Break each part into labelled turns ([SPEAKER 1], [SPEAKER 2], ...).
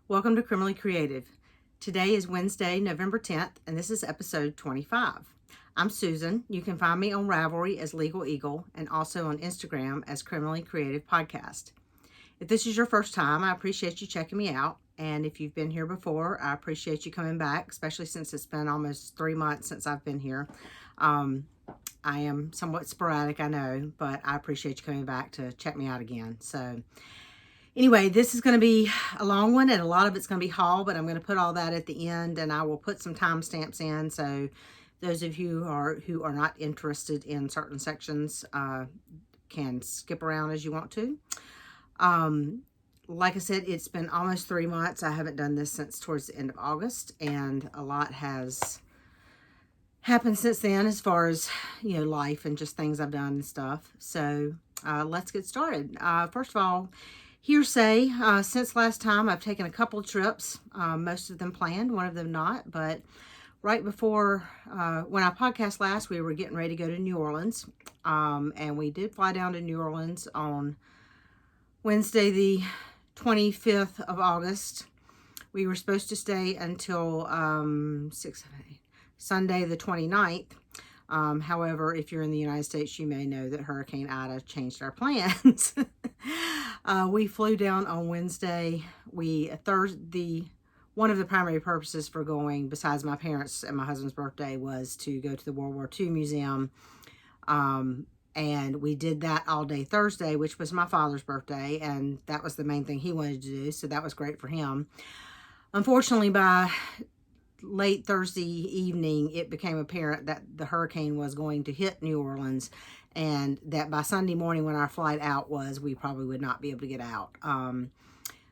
[SPEAKER 1] Welcome to Criminally Creative. Today is Wednesday, November 10th, and this is episode 25. I'm Susan. You can find me on Ravelry as Legal Eagle and also on Instagram as Criminally Creative Podcast. If this is your first time, I appreciate you checking me out. And if you've been here before, I appreciate you coming back, especially since it's been almost 3 months since I've been here. I am somewhat sporadic, I know, but I appreciate you coming back to check me out again. So anyway, this is going to be a long one, and a lot of it's going to be haul, but I'm going to put all that at the end, and I will put some timestamps in, so those of you who are not interested in certain sections can skip around as you want to. Like I said, it's been almost 3 months. I haven't done this since towards the end of August, and a lot has happened since then as far as, life and just things I've done and stuff. So let's get started. First of all, Hearsay. Since last time, I've taken a couple of trips, most of them planned, one of them not. But right before, when I podcast last, we were getting ready to go to New Orleans. And we did fly down to New Orleans on Wednesday, the 25th of August. We were supposed to stay until Sunday, the 29th. However, if you're in the United States, you may know that Hurricane Ida changed our plans. We flew down on Wednesday. One of the primary purposes for going, besides my parents' and my husband's birthday, was to go to the World War II Museum. And we did that all day Thursday, which was my father's birthday, and that was the main thing he wanted to do, so that was great for him. Unfortunately, by late Thursday evening, it became apparent that the hurricane was going to hit New Orleans, and that by Sunday morning when our flight out was, we probably would not be able to get out.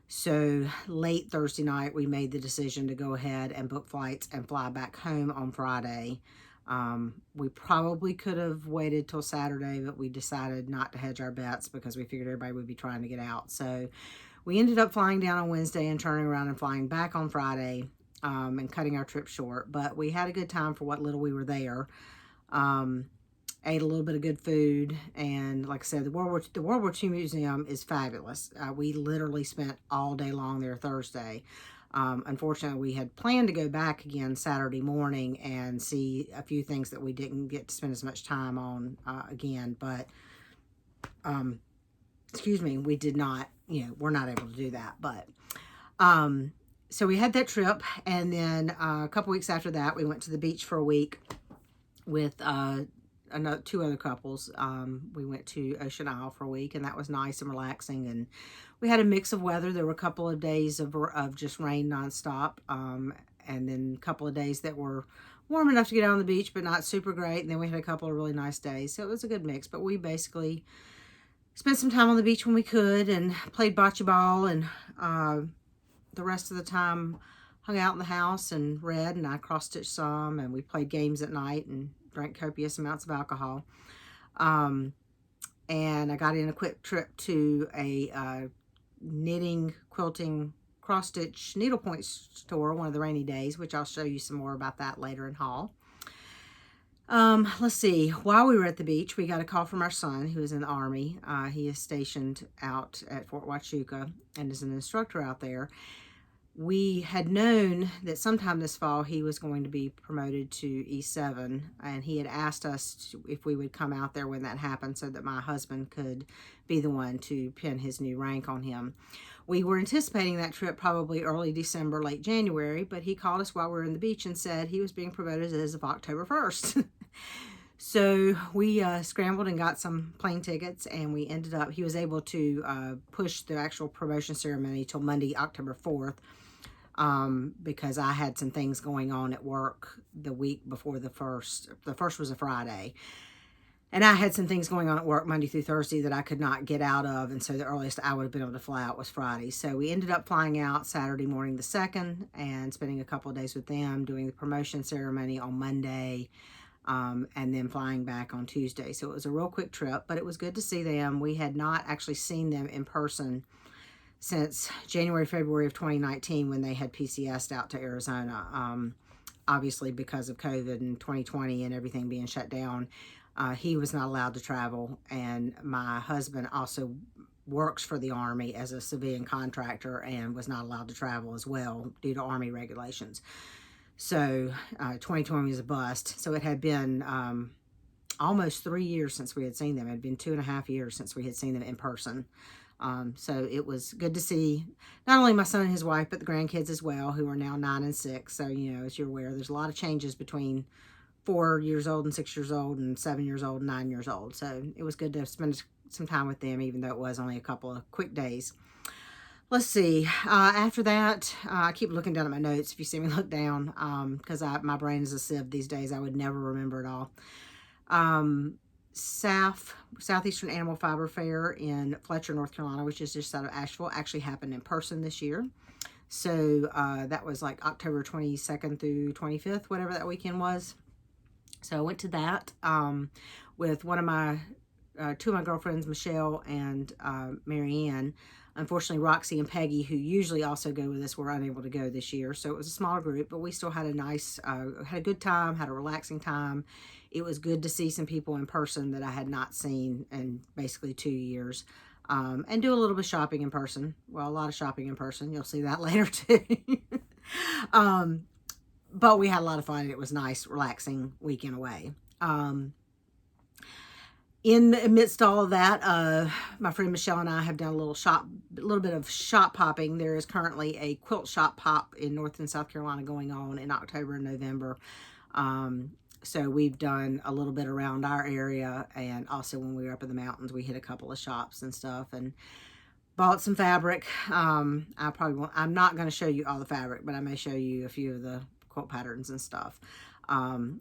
[SPEAKER 1] So late Thursday night, we made the decision to go ahead and book flights and fly back home on Friday. We probably could have waited till Saturday, but we decided not to hedge our bets because we figured everybody would be trying to get out. So we ended up flying down on Wednesday and turning around and flying back on Friday. And cutting our trip short, but we had a good time for what little we were there. Ate a little bit of good food, and like I said, the World War II Museum is fabulous. We literally spent all day long there Thursday. Unfortunately, we had planned to go back again Saturday morning and see a few things that we didn't get to spend as much time on again, but we did not, we're not able to do that, but so we had that trip, and then a couple weeks after that, we went to the beach for a week with two other couples. We went to Ocean Isle for a week, and that was nice and relaxing, and we had a mix of weather. There were a couple of days of just rain nonstop, and then a couple of days that were warm enough to get out on the beach, but not super great, and then we had a couple of really nice days, so it was a good mix, but we basically spent some time on the beach when we could, and played bocce ball, and the rest of the time hung out in the house and read, and I cross-stitched some, and we played games at night and drank copious amounts of alcohol. And I got in a quick trip to a knitting, quilting, cross-stitch needlepoint store one of the rainy days, which I'll show you some more about that later in haul. Let's see. While we were at the beach, we got a call from our son, who is in the Army. He is stationed out at Fort Huachuca and is an instructor out there. We had known that sometime this fall he was going to be promoted to E7, and he had asked us if we would come out there when that happened so that my husband could be the one to pin his new rank on him. We were anticipating that trip probably early December, late January, but he called us while we were in the beach and said he was being promoted as of October 1st. So we scrambled and got some plane tickets, and we ended up, he was able to push the actual promotion ceremony till Monday, October 4th. Because I had some things going on at work the week before the first. The first was a Friday. And I had some things going on at work Monday through Thursday that I could not get out of. And so the earliest I would have been able to fly out was Friday. So we ended up flying out Saturday morning the 2nd and spending a couple of days with them, doing the promotion ceremony on Monday, and then flying back on Tuesday. So it was a real quick trip, but it was good to see them. We had not actually seen them in person since January, February of 2019 when they had PCS'd out to Arizona. Obviously because of COVID and 2020 and everything being shut down, he was not allowed to travel, and my husband also works for the Army as a civilian contractor and was not allowed to travel as well due to Army regulations. So 2020 was a bust. So it had been almost 3 years since we had seen them. It had been 2.5 years since we had seen them in person. So it was good to see not only my son and his wife, but the grandkids as well, who are now 9 and 6. So, you know, as you're aware, there's a lot of changes between 4 years old and 6 years old and 7 years old and 9 years old. So it was good to spend some time with them, even though it was only a couple of quick days. Let's see. After that, I keep looking down at my notes if you see me look down, because my brain is a sieve these days. I would never remember it all. SAFF, Southeastern Animal Fiber Fair in Fletcher, North Carolina, which is just out of Asheville, actually happened in person this year. So that was like October 22nd through 25th, whatever that weekend was. So I went to that with one of my, two of my girlfriends, Michelle and Marianne. Unfortunately, Roxy and Peggy, who usually also go with us, were unable to go this year. So it was a smaller group, but we still had a nice, had a good time, had a relaxing time. It was good to see some people in person that I had not seen in basically 2 years. And do a little bit of shopping in person. Well, a lot of shopping in person. You'll see that later too. But we had a lot of fun. It was nice, relaxing weekend away. In the midst of all of that, my friend Michelle and I have done a little bit of shop popping. There is currently a quilt shop pop in North and South Carolina going on in October and November. So we've done a little bit around our area, and also when we were up in the mountains, we hit a couple of shops and stuff and bought some fabric. I'm not going to show you all the fabric, but I may show you a few of the quilt patterns and stuff. I'm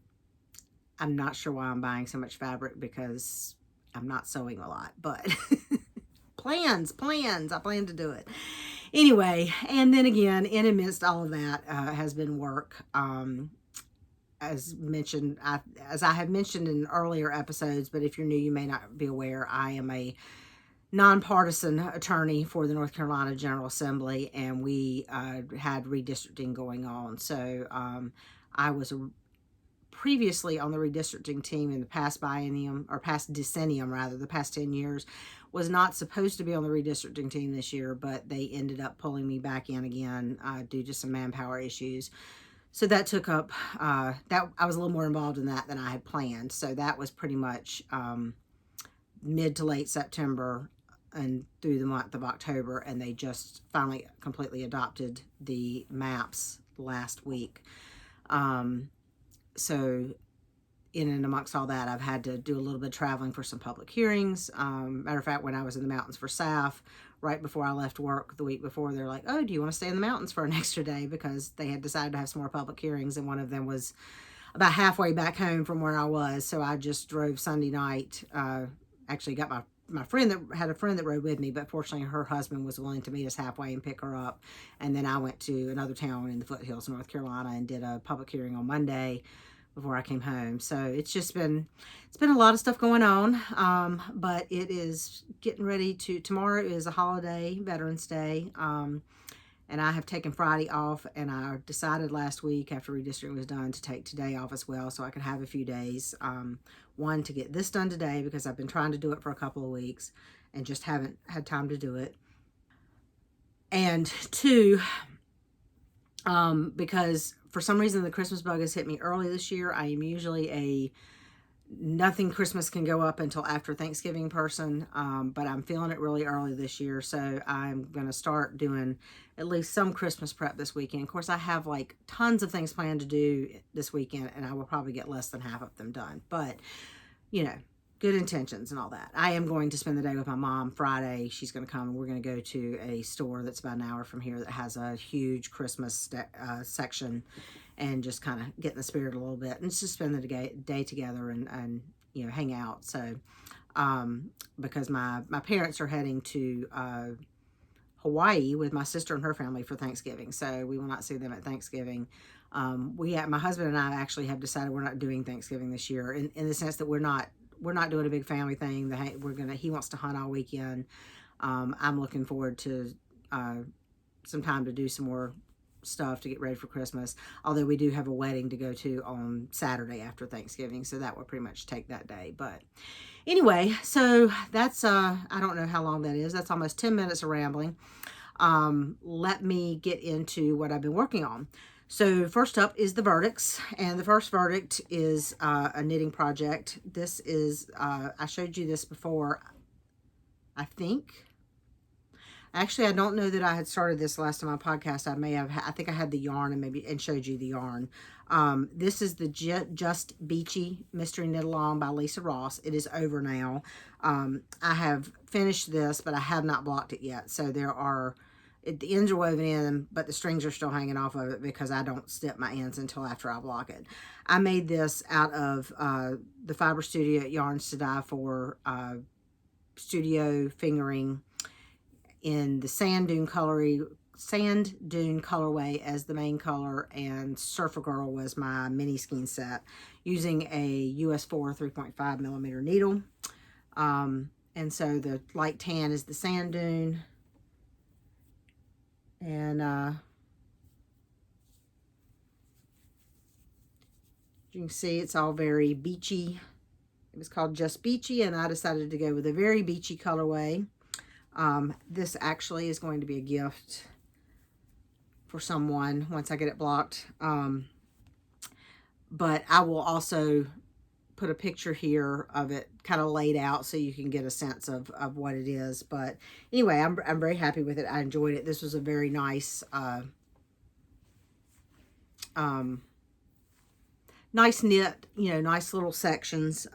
[SPEAKER 1] not sure why I'm buying so much fabric because I'm not sewing a lot, but plans. I plan to do it. Anyway, and then again, in amidst all of that has been work. As mentioned, as I have mentioned in earlier episodes, but if you're new, you may not be aware, I am a nonpartisan attorney for the North Carolina General Assembly, and we had redistricting going on. So I was previously on the redistricting team in the past decennium, the past 10 years, was not supposed to be on the redistricting team this year, but they ended up pulling me back in again due to some manpower issues. So that took up, that I was a little more involved in that than I had planned. So that was pretty much mid to late September and through the month of October, and they just finally completely adopted the maps last week. So in and amongst all that, I've had to do a little bit of traveling for some public hearings. Matter of fact, when I was in the mountains for SAFF, right before I left work the week before, they're like, oh, do you want to stay in the mountains for an extra day? Because they had decided to have some more public hearings, and one of them was about halfway back home from where I was. So I just drove Sunday night, actually got my friend that had a friend that rode with me, but fortunately her husband was willing to meet us halfway and pick her up. And then I went to another town in the foothills of North Carolina and did a public hearing on Monday before I came home. So it's been a lot of stuff going on. But it is getting ready tomorrow is a holiday, Veterans Day. And I have taken Friday off, and I decided last week after redistricting was done to take today off as well, so I could have a few days. One, to get this done today because I've been trying to do it for a couple of weeks and just haven't had time to do it. And two, because for some reason the Christmas bug has hit me early this year. I am usually nothing Christmas can go up until after Thanksgiving person, but I'm feeling it really early this year, so I'm going to start doing at least some Christmas prep this weekend. Of course, I have like tons of things planned to do this weekend, and I will probably get less than half of them done, but you know, good intentions and all that. I am going to spend the day with my mom Friday. She's going to come, and we're going to go to a store that's about an hour from here that has a huge Christmas section, and just kind of get in the spirit a little bit and just spend the day together and you know, hang out. So because my parents are heading to Hawaii with my sister and her family for Thanksgiving, so we will not see them at Thanksgiving. My husband and I actually have decided we're not doing Thanksgiving this year, in the sense that we're not doing a big family thing. He wants to hunt all weekend. I'm looking forward to some time to do some more stuff to get ready for Christmas. Although we do have a wedding to go to on Saturday after Thanksgiving, so that will pretty much take that day. But anyway, so that's, I don't know how long that is. That's almost 10 minutes of rambling. Let me get into what I've been working on. So first up is the verdicts, and the first verdict is a knitting project. This is, I showed you this before, I think. Actually, I don't know that I had started this last time on my podcast. I may have, I think I had the yarn and showed you the yarn. This is the Just Beachy Mystery Knit Along by Lisa Ross. It is over now. I have finished this, but I have not blocked it yet. So there are, the ends are woven in, but the strings are still hanging off of it because I don't stitch my ends until after I block it. I made this out of the Fiber Studio Yarns to Die For studio fingering in the Sand Dune colorway as the main color, and Surfer Girl was my mini skein set using a US 4 3.5 millimeter needle. And so the light tan is the Sand Dune. And you can see it's all very beachy. It was called Just Beachy, and I decided to go with a very beachy colorway. This actually is going to be a gift for someone once I get it blocked. But I will also put a picture here of it kind of laid out so you can get a sense of what it is. But anyway, I'm very happy with it. I enjoyed it. This was a very nice, nice knit, you know, nice little sections.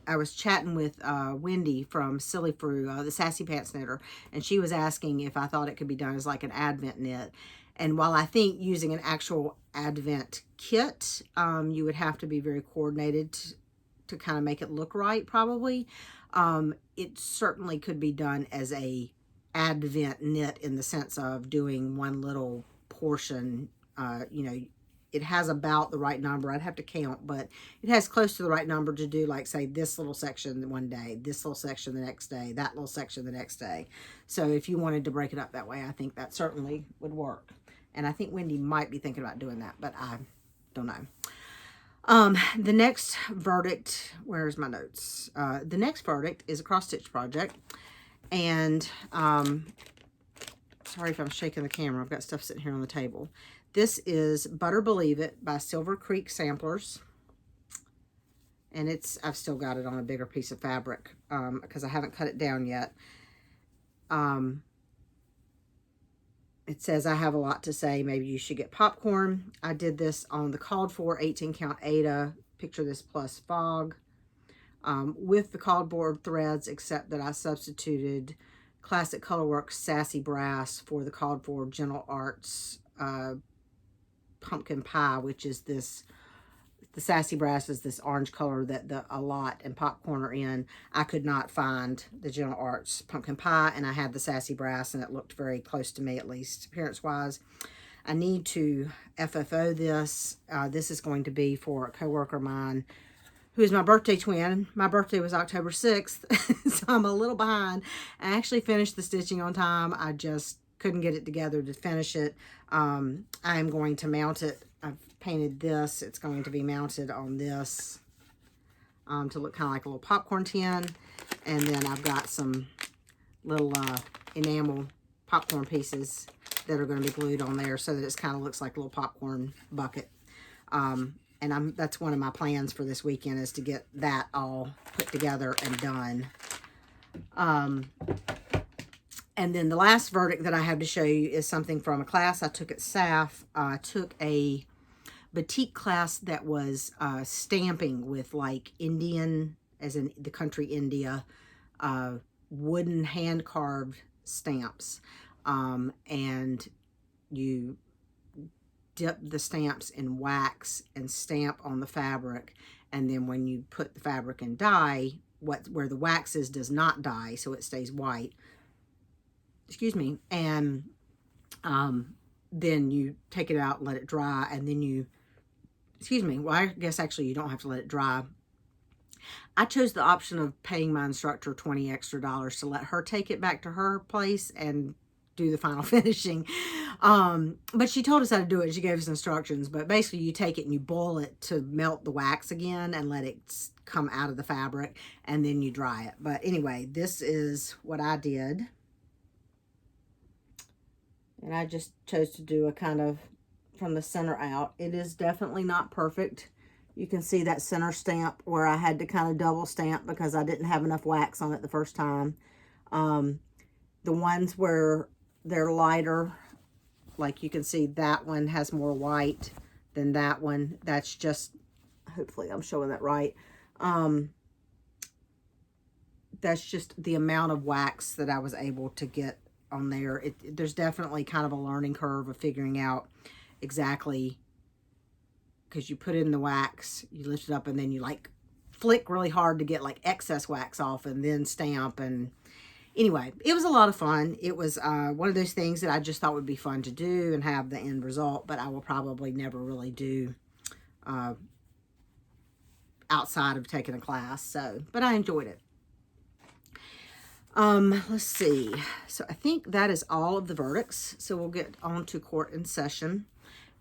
[SPEAKER 1] I was chatting with Wendy from Silly Frou, the Sassy Pants Knitter, and she was asking if I thought it could be done as like an Advent knit. And while I think using an actual Advent kit, you would have to be very coordinated to kind of make it look right, probably. It certainly could be done as a Advent knit in the sense of doing one little portion. You know, it has about the right number. I'd have to count, but it has close to the right number to do, like, say, this little section one day, this little section the next day, that little section the next day. So if you wanted to break it up that way, I think that certainly would work. And I think Wendy might be thinking about doing that, but I don't know. The next verdict, where's my notes? The next verdict is a cross-stitch project. And sorry if I'm shaking the camera. I've got stuff sitting here on the table. This is Butter Believe It by Silver Creek Samplers. And I've still got it on a bigger piece of fabric because I haven't cut it down yet. It says, I have a lot to say. Maybe you should get popcorn. I did this on the called for 18 count Ada. Picture this plus fog. With the cardboard threads, except that I substituted Classic Colorworks Sassy Brass for the called for Gentle Arts Pumpkin Pie, which is this, the Sassy Brass is this orange color that the A Lot and Popcorn are in. I could not find the Gentle Arts Pumpkin Pie, and I had the Sassy Brass, and it looked very close to me, at least appearance-wise. I need to FFO this. This is going to be for a coworker of mine who is my birthday twin. My birthday was October 6th, so I'm a little behind. I actually finished the stitching on time. I just couldn't get it together to finish it. I am going to mount it. I've painted this. It's going to be mounted on this to look kind of like a little popcorn tin. And then I've got some little enamel popcorn pieces that are going to be glued on there so that it kind of looks like a little popcorn bucket. And that's one of my plans for this weekend, is to get that all put together and done. And then the last verdict that I have to show you is something from a class I took at SAFF. I took a batik class that was stamping with like Indian, as in the country India, wooden hand-carved stamps. And you dip the stamps in wax and stamp on the fabric, and then when you put the fabric in dye, where the wax is does not dye, so it stays white. Excuse me. And then you take it out and let it dry, and then you, excuse me, well, I guess actually you don't have to let it dry. I chose the option of paying my instructor $20 extra to let her take it back to her place and do the final finishing. But she told us how to do it. She gave us instructions. But basically, you take it and you boil it to melt the wax again and let it come out of the fabric, and then you dry it. But anyway, this is what I did. And I just chose to do a kind of from the center out. It is definitely not perfect. You can see that center stamp where I had to kind of double stamp because I didn't have enough wax on it the first time. The ones where they're lighter, like you can see that one has more white than that one. That's just, hopefully I'm showing that right. That's just the amount of wax that I was able to get on there. There's definitely kind of a learning curve of figuring out exactly, because you put in the wax, you lift it up, and then you like flick really hard to get like excess wax off and then stamp. And anyway, it was a lot of fun. It was one of those things that I just thought would be fun to do and have the end result, but I will probably never really do outside of taking a class. So, but I enjoyed it. Let's see. So I think that is all of the verdicts. So we'll get on to court and session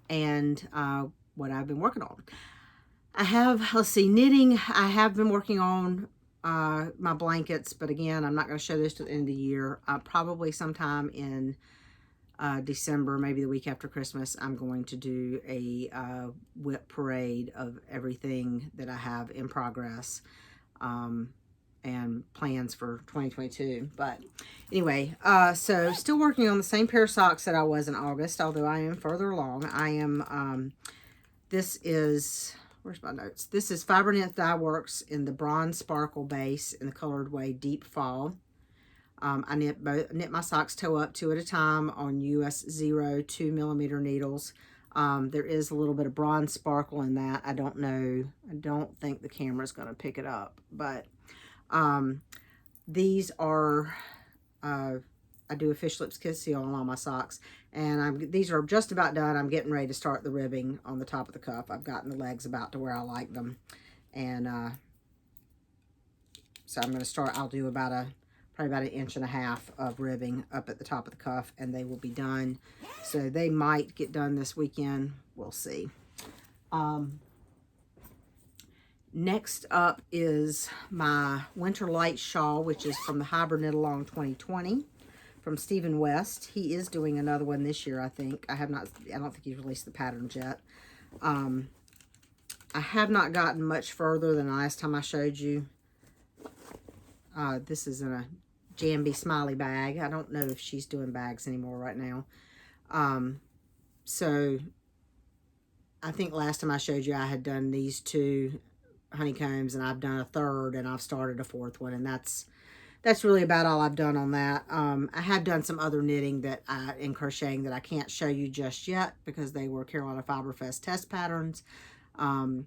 [SPEAKER 1] and what I've been working on. I have, let's see, knitting. I have been working on my blankets, but again, I'm not going to show this till the end of the year. Probably sometime in December, maybe the week after Christmas, I'm going to do a whip parade of everything that I have in progress and plans for 2022. But anyway, so still working on the same pair of socks that I was in August, although I am further along. I am, this is, where's my notes? This is Fiber Nymph Dye Works in the Bronze Sparkle Base in the colorway Deep Fall. I knit my socks toe up 2 at a time on US 0 2mm needles. There is a little bit of bronze sparkle in that. I don't know. I don't think the camera's going to pick it up, but these are, I do a fish lips kiss seal on all my socks, and these are just about done. I'm getting ready to start the ribbing on the top of the cuff. I've gotten the legs about to where I like them, and so I'm going to start. I'll do probably about 1.5 inches of ribbing up at the top of the cuff, and they will be done. So they might get done this weekend. We'll see. Next up is my Winter Light shawl, which is from the Hybrid Knit Along 2020 from Stephen West. He is doing another one this year, I think. I don't think he's released the patterns yet. I have not gotten much further than the last time I showed you. This is in a Jambi Smiley bag. I don't know if she's doing bags anymore right now. So I think last time I showed you I had done these 2 honeycombs, and I've done a 3rd, and I've started a 4th one, and that's really about all I've done on that. I have done some other knitting in crocheting that I can't show you just yet because they were Carolina Fiber Fest test patterns. I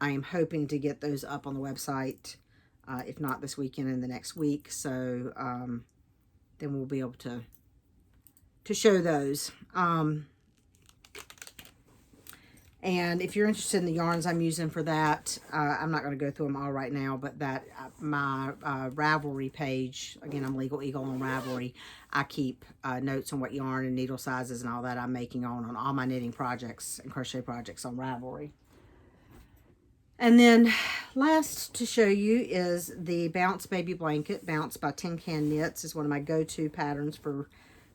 [SPEAKER 1] am hoping to get those up on the website, if not this weekend, in the next week. So then we'll be able to show those. And if you're interested in the yarns I'm using for that, I'm not going to go through them all right now, but that my Ravelry page, again, I'm Legal Eagle on Ravelry. I keep notes on what yarn and needle sizes and all that I'm making on all my knitting projects and crochet projects on Ravelry. And then last to show you is the Bounce Baby Blanket. Bounce by Tin Can Knits is one of my go-to patterns for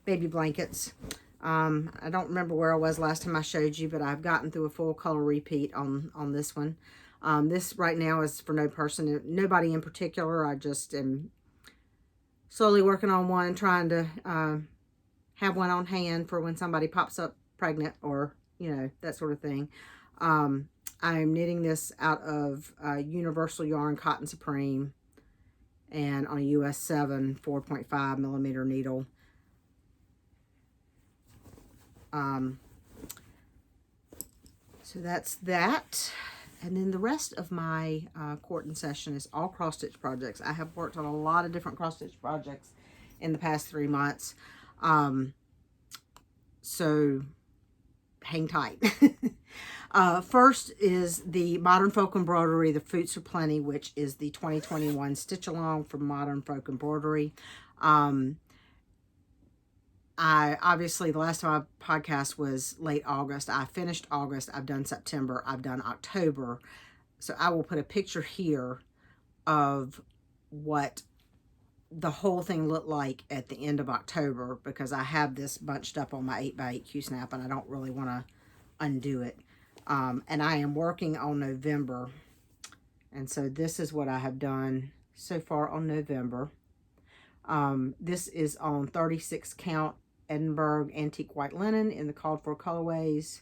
[SPEAKER 1] baby blankets. I don't remember where I was last time I showed you, but I've gotten through a full color repeat on this one. This right now is for nobody in particular. I just am slowly working on one, trying to have one on hand for when somebody pops up pregnant or, you know, that sort of thing. I'm knitting this out of Universal Yarn Cotton Supreme and on a US 7 4.5mm needle. So that's that. And then the rest of my court and session is all cross-stitch projects. I have worked on a lot of different cross-stitch projects in the past 3 months. So hang tight. First is the Modern Folk Embroidery, the Fruits Are Plenty, which is the 2021 Stitch Along from Modern Folk Embroidery. obviously, the last time I podcast was late August. I finished August. I've done September. I've done October. So I will put a picture here of what the whole thing looked like at the end of October, because I have this bunched up on my 8x8 Q-snap and I don't really want to undo it. And I am working on November. And so this is what I have done so far on November. This is on 36 count Edinburgh antique white linen in the called for colorways,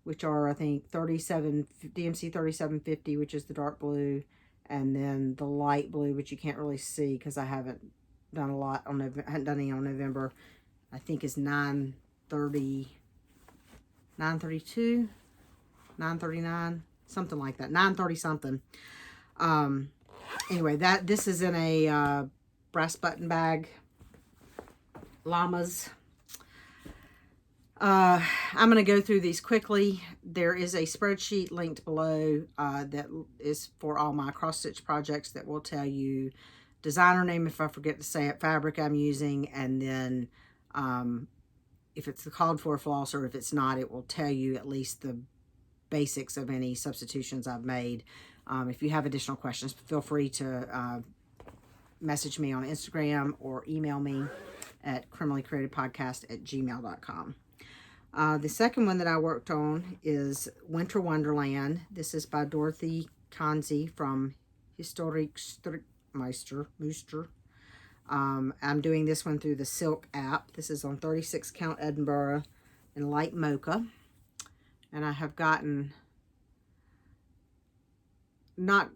[SPEAKER 1] which are, I think, DMC 3750, which is the dark blue, and then the light blue, which you can't really see because I haven't done a lot on haven't done any on November. I think is 930, 932, 939, something like that, 930 something. Anyway, this is in a brass button bag, llamas. I'm going to go through these quickly. There is a spreadsheet linked below that is for all my cross-stitch projects that will tell you designer name if I forget to say it, fabric I'm using, and then if it's the called for floss, or if it's not, it will tell you at least the basics of any substitutions I've made. If you have additional questions, feel free to message me on Instagram or email me at criminallycreativepodcast@gmail.com. The second one that I worked on is Winter Wonderland. This is by Dorothy Kanzi from Historic Meister. I'm doing this one through the Silk app. This is on 36 count Edinburgh in light mocha. And I have gotten, not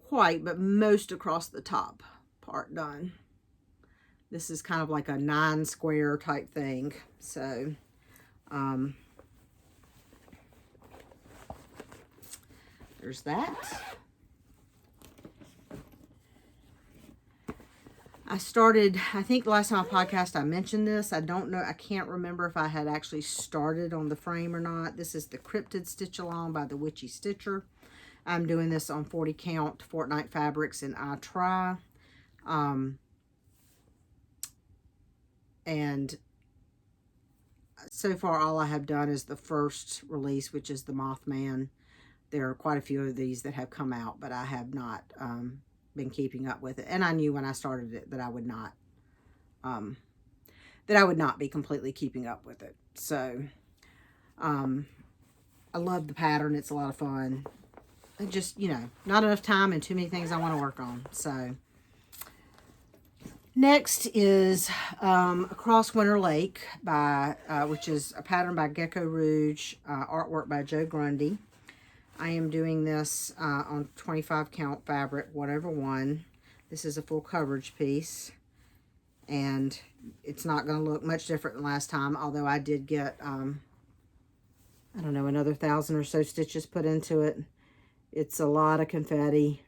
[SPEAKER 1] quite, but most across the top part done. This is kind of like a 9 square type thing. So, there's that. I started, I think the last time I podcast I mentioned this. I don't know, I can't remember if I had actually started on the frame or not. This is the Cryptid Stitch Along by the Witchy Stitcher. I'm doing this on 40 count Fortnite fabrics in I Try. And so far all I have done is the first release, which is the Mothman. There are quite a few of these that have come out, but I have not been keeping up with it. And I knew when I started it that I would not be completely keeping up with it. So I love the pattern. It's a lot of fun. And just, you know, not enough time and too many things I want to work on. So next is Across Winter Lake by which is a pattern by Gecko Rouge, artwork by Joe Grundy. I am doing this on 25 count fabric, whatever one. This is a full coverage piece, and it's not going to look much different than last time, although I did get, I don't know, another 1,000 or so stitches put into it. It's a lot of confetti.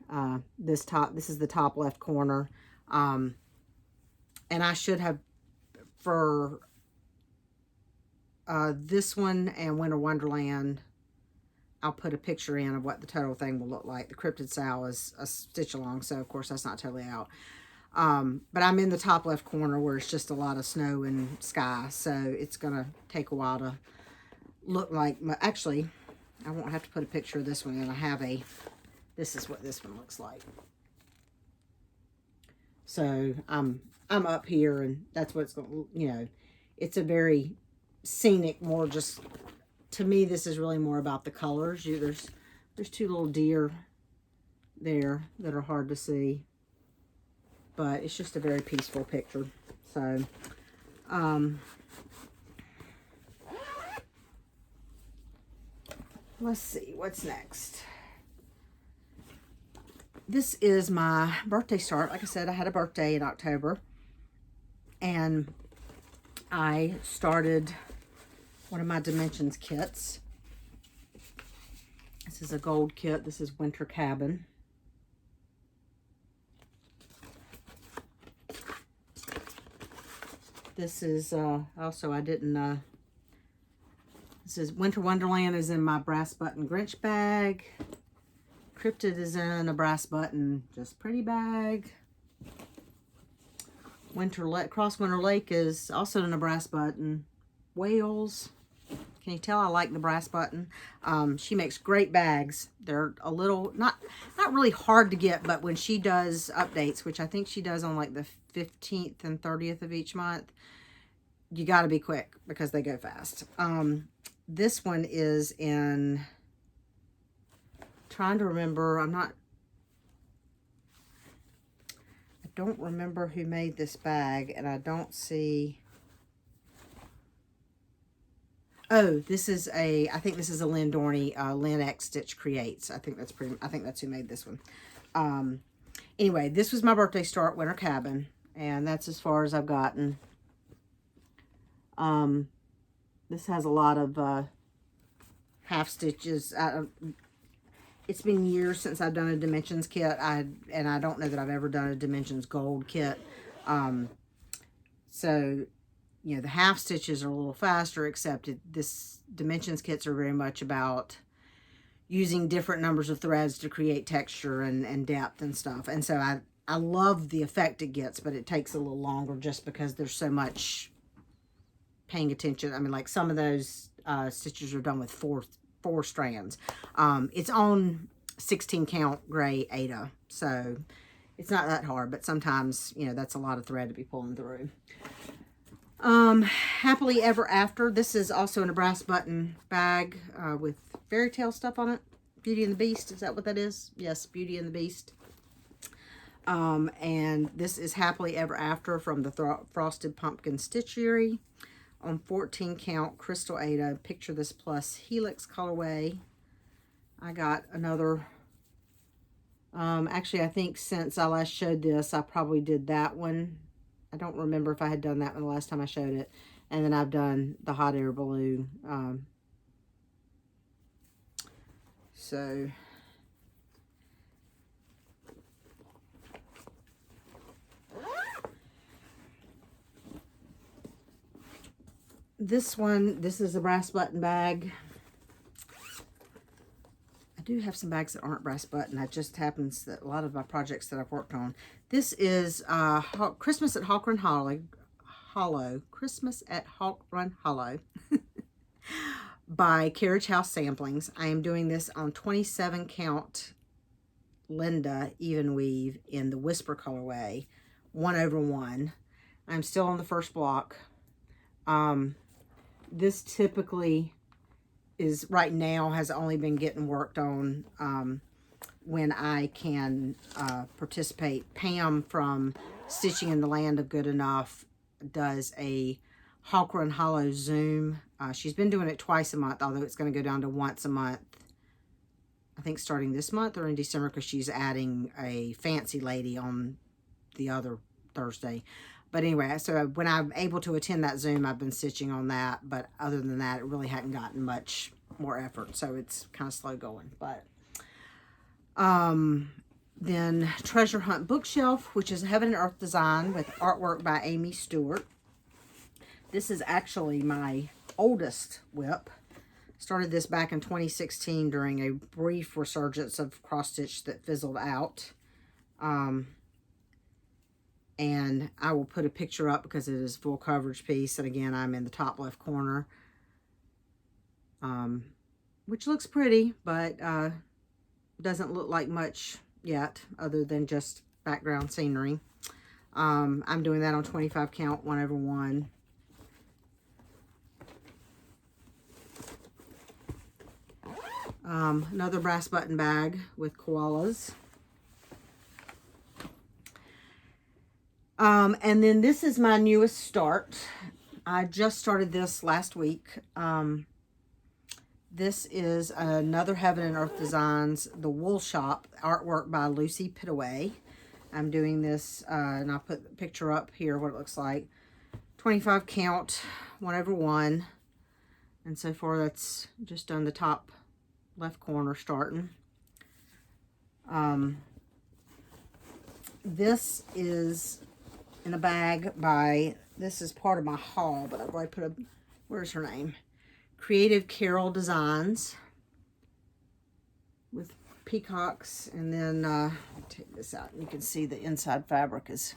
[SPEAKER 1] This is the top left corner. And I should have, for this one and Winter Wonderland, I'll put a picture in of what the total thing will look like. The Cryptid Sow is a stitch along, so of course that's not totally out. But I'm in the top left corner where it's just a lot of snow and sky, so it's going to take a while to look like. Actually, I won't have to put a picture of this one, and I have this is what this one looks like. So I'm up here, and that's what it's going to, you know, it's a very scenic, more just, to me, this is really more about the colors. There's two little deer there that are hard to see, but it's just a very peaceful picture. So, let's see, what's next? This is my birthday start. Like I said, I had a birthday in October, and I started one of my Dimensions kits. This is a gold kit. This is Winter Cabin. This is also, I didn't, this is Winter Wonderland is in my brass button Grinch bag. Cryptid is in a brass button Just Pretty bag. Cross Winter Lake is also in a brass button. Wales. Can you tell I like the brass button? She makes great bags. They're a little, not really hard to get, but when she does updates, which I think she does on like the 15th and 30th of each month, you got to be quick because they go fast. This one is in, trying to remember, I don't remember who made this bag, and I don't see. Oh, this is I think this is a Lynn Dorney, Lynn X Stitch Creates. I think that's who made this one. Anyway, this was my birthday start, Winter Cabin, and that's as far as I've gotten. This has a lot of half stitches. It's been years since I've done a Dimensions kit. And I don't know that I've ever done a Dimensions Gold kit. So, you know, the half stitches are a little faster, except this Dimensions kits are very much about using different numbers of threads to create texture and depth and stuff. And so I love the effect it gets, but it takes a little longer just because there's so much paying attention. I mean, like some of those stitches are done with four strands. It's on 16 count gray Ada, so it's not that hard, but sometimes, you know, that's a lot of thread to be pulling through. Happily Ever After. This is also in a brass button bag with fairy tale stuff on it. Beauty and the Beast, is that what that is? Yes, Beauty and the Beast. And this is Happily Ever After from the Frosted Pumpkin Stitchery on 14 count Crystal Ada Picture This Plus Helix colorway. I got another, actually I think since I last showed this, I probably did that one. I don't remember if I had done that one the last time I showed it. And then I've done the Hot Air Balloon. So this one, this is a brass button bag. I do have some bags that aren't brass button. It just happens that a lot of my projects that I've worked on. This is Christmas at Hawk Run Hollow. Christmas at Hawk Run Hollow by Carriage House Samplings. I am doing this on 27 count Linda Even Weave in the Whisper colorway, 1/1. I'm still on the first block. This typically is right now has only been getting worked on when I can participate. Pam from Stitching in the Land of Good Enough does a Hawk Run Hollow Zoom. She's been doing it twice a month, although it's going to go down to once a month. I think starting this month or in December, because she's adding a Fancy Lady on the other Thursday. But anyway, so when I'm able to attend that Zoom, I've been stitching on that. But other than that, it really hadn't gotten much more effort. So it's kind of slow going. But then Treasure Hunt Bookshelf, which is a Heaven and Earth design with artwork by Amy Stewart. This is actually my oldest WIP. Started this back in 2016 during a brief resurgence of cross stitch that fizzled out. And I will put a picture up because it is a full coverage piece. And again, I'm in the top left corner. Which looks pretty, but doesn't look like much yet other than just background scenery. I'm doing that on 25 count 1/1. Another brass button bag with koalas. And then this is my newest start. I just started this last week. This is another Heaven and Earth Designs, The Wool Shop, artwork by Lucy Pittaway. I'm doing this, and I'll put the picture up here, what it looks like. 25 count, 1/1. And so far, that's just done the top left corner starting. This is in a bag by, this is part of my haul, but I've already put a, where's her name? Creative Carol Designs with peacocks. And then take this out and you can see the inside fabric is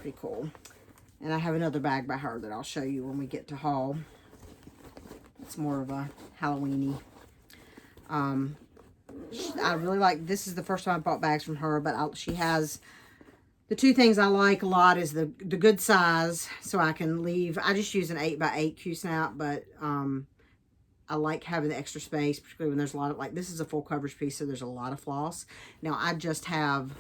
[SPEAKER 1] pretty cool. And I have another bag by her that I'll show you when we get to haul. It's more of a Halloween-y. I really like, this is the first time I bought bags from her, but she has, the two things I like a lot is the good size, so I can leave, I just use an 8x8 Q-snap, but I like having the extra space, particularly when there's a lot of, like, this is a full coverage piece, so there's a lot of floss. Now, I just have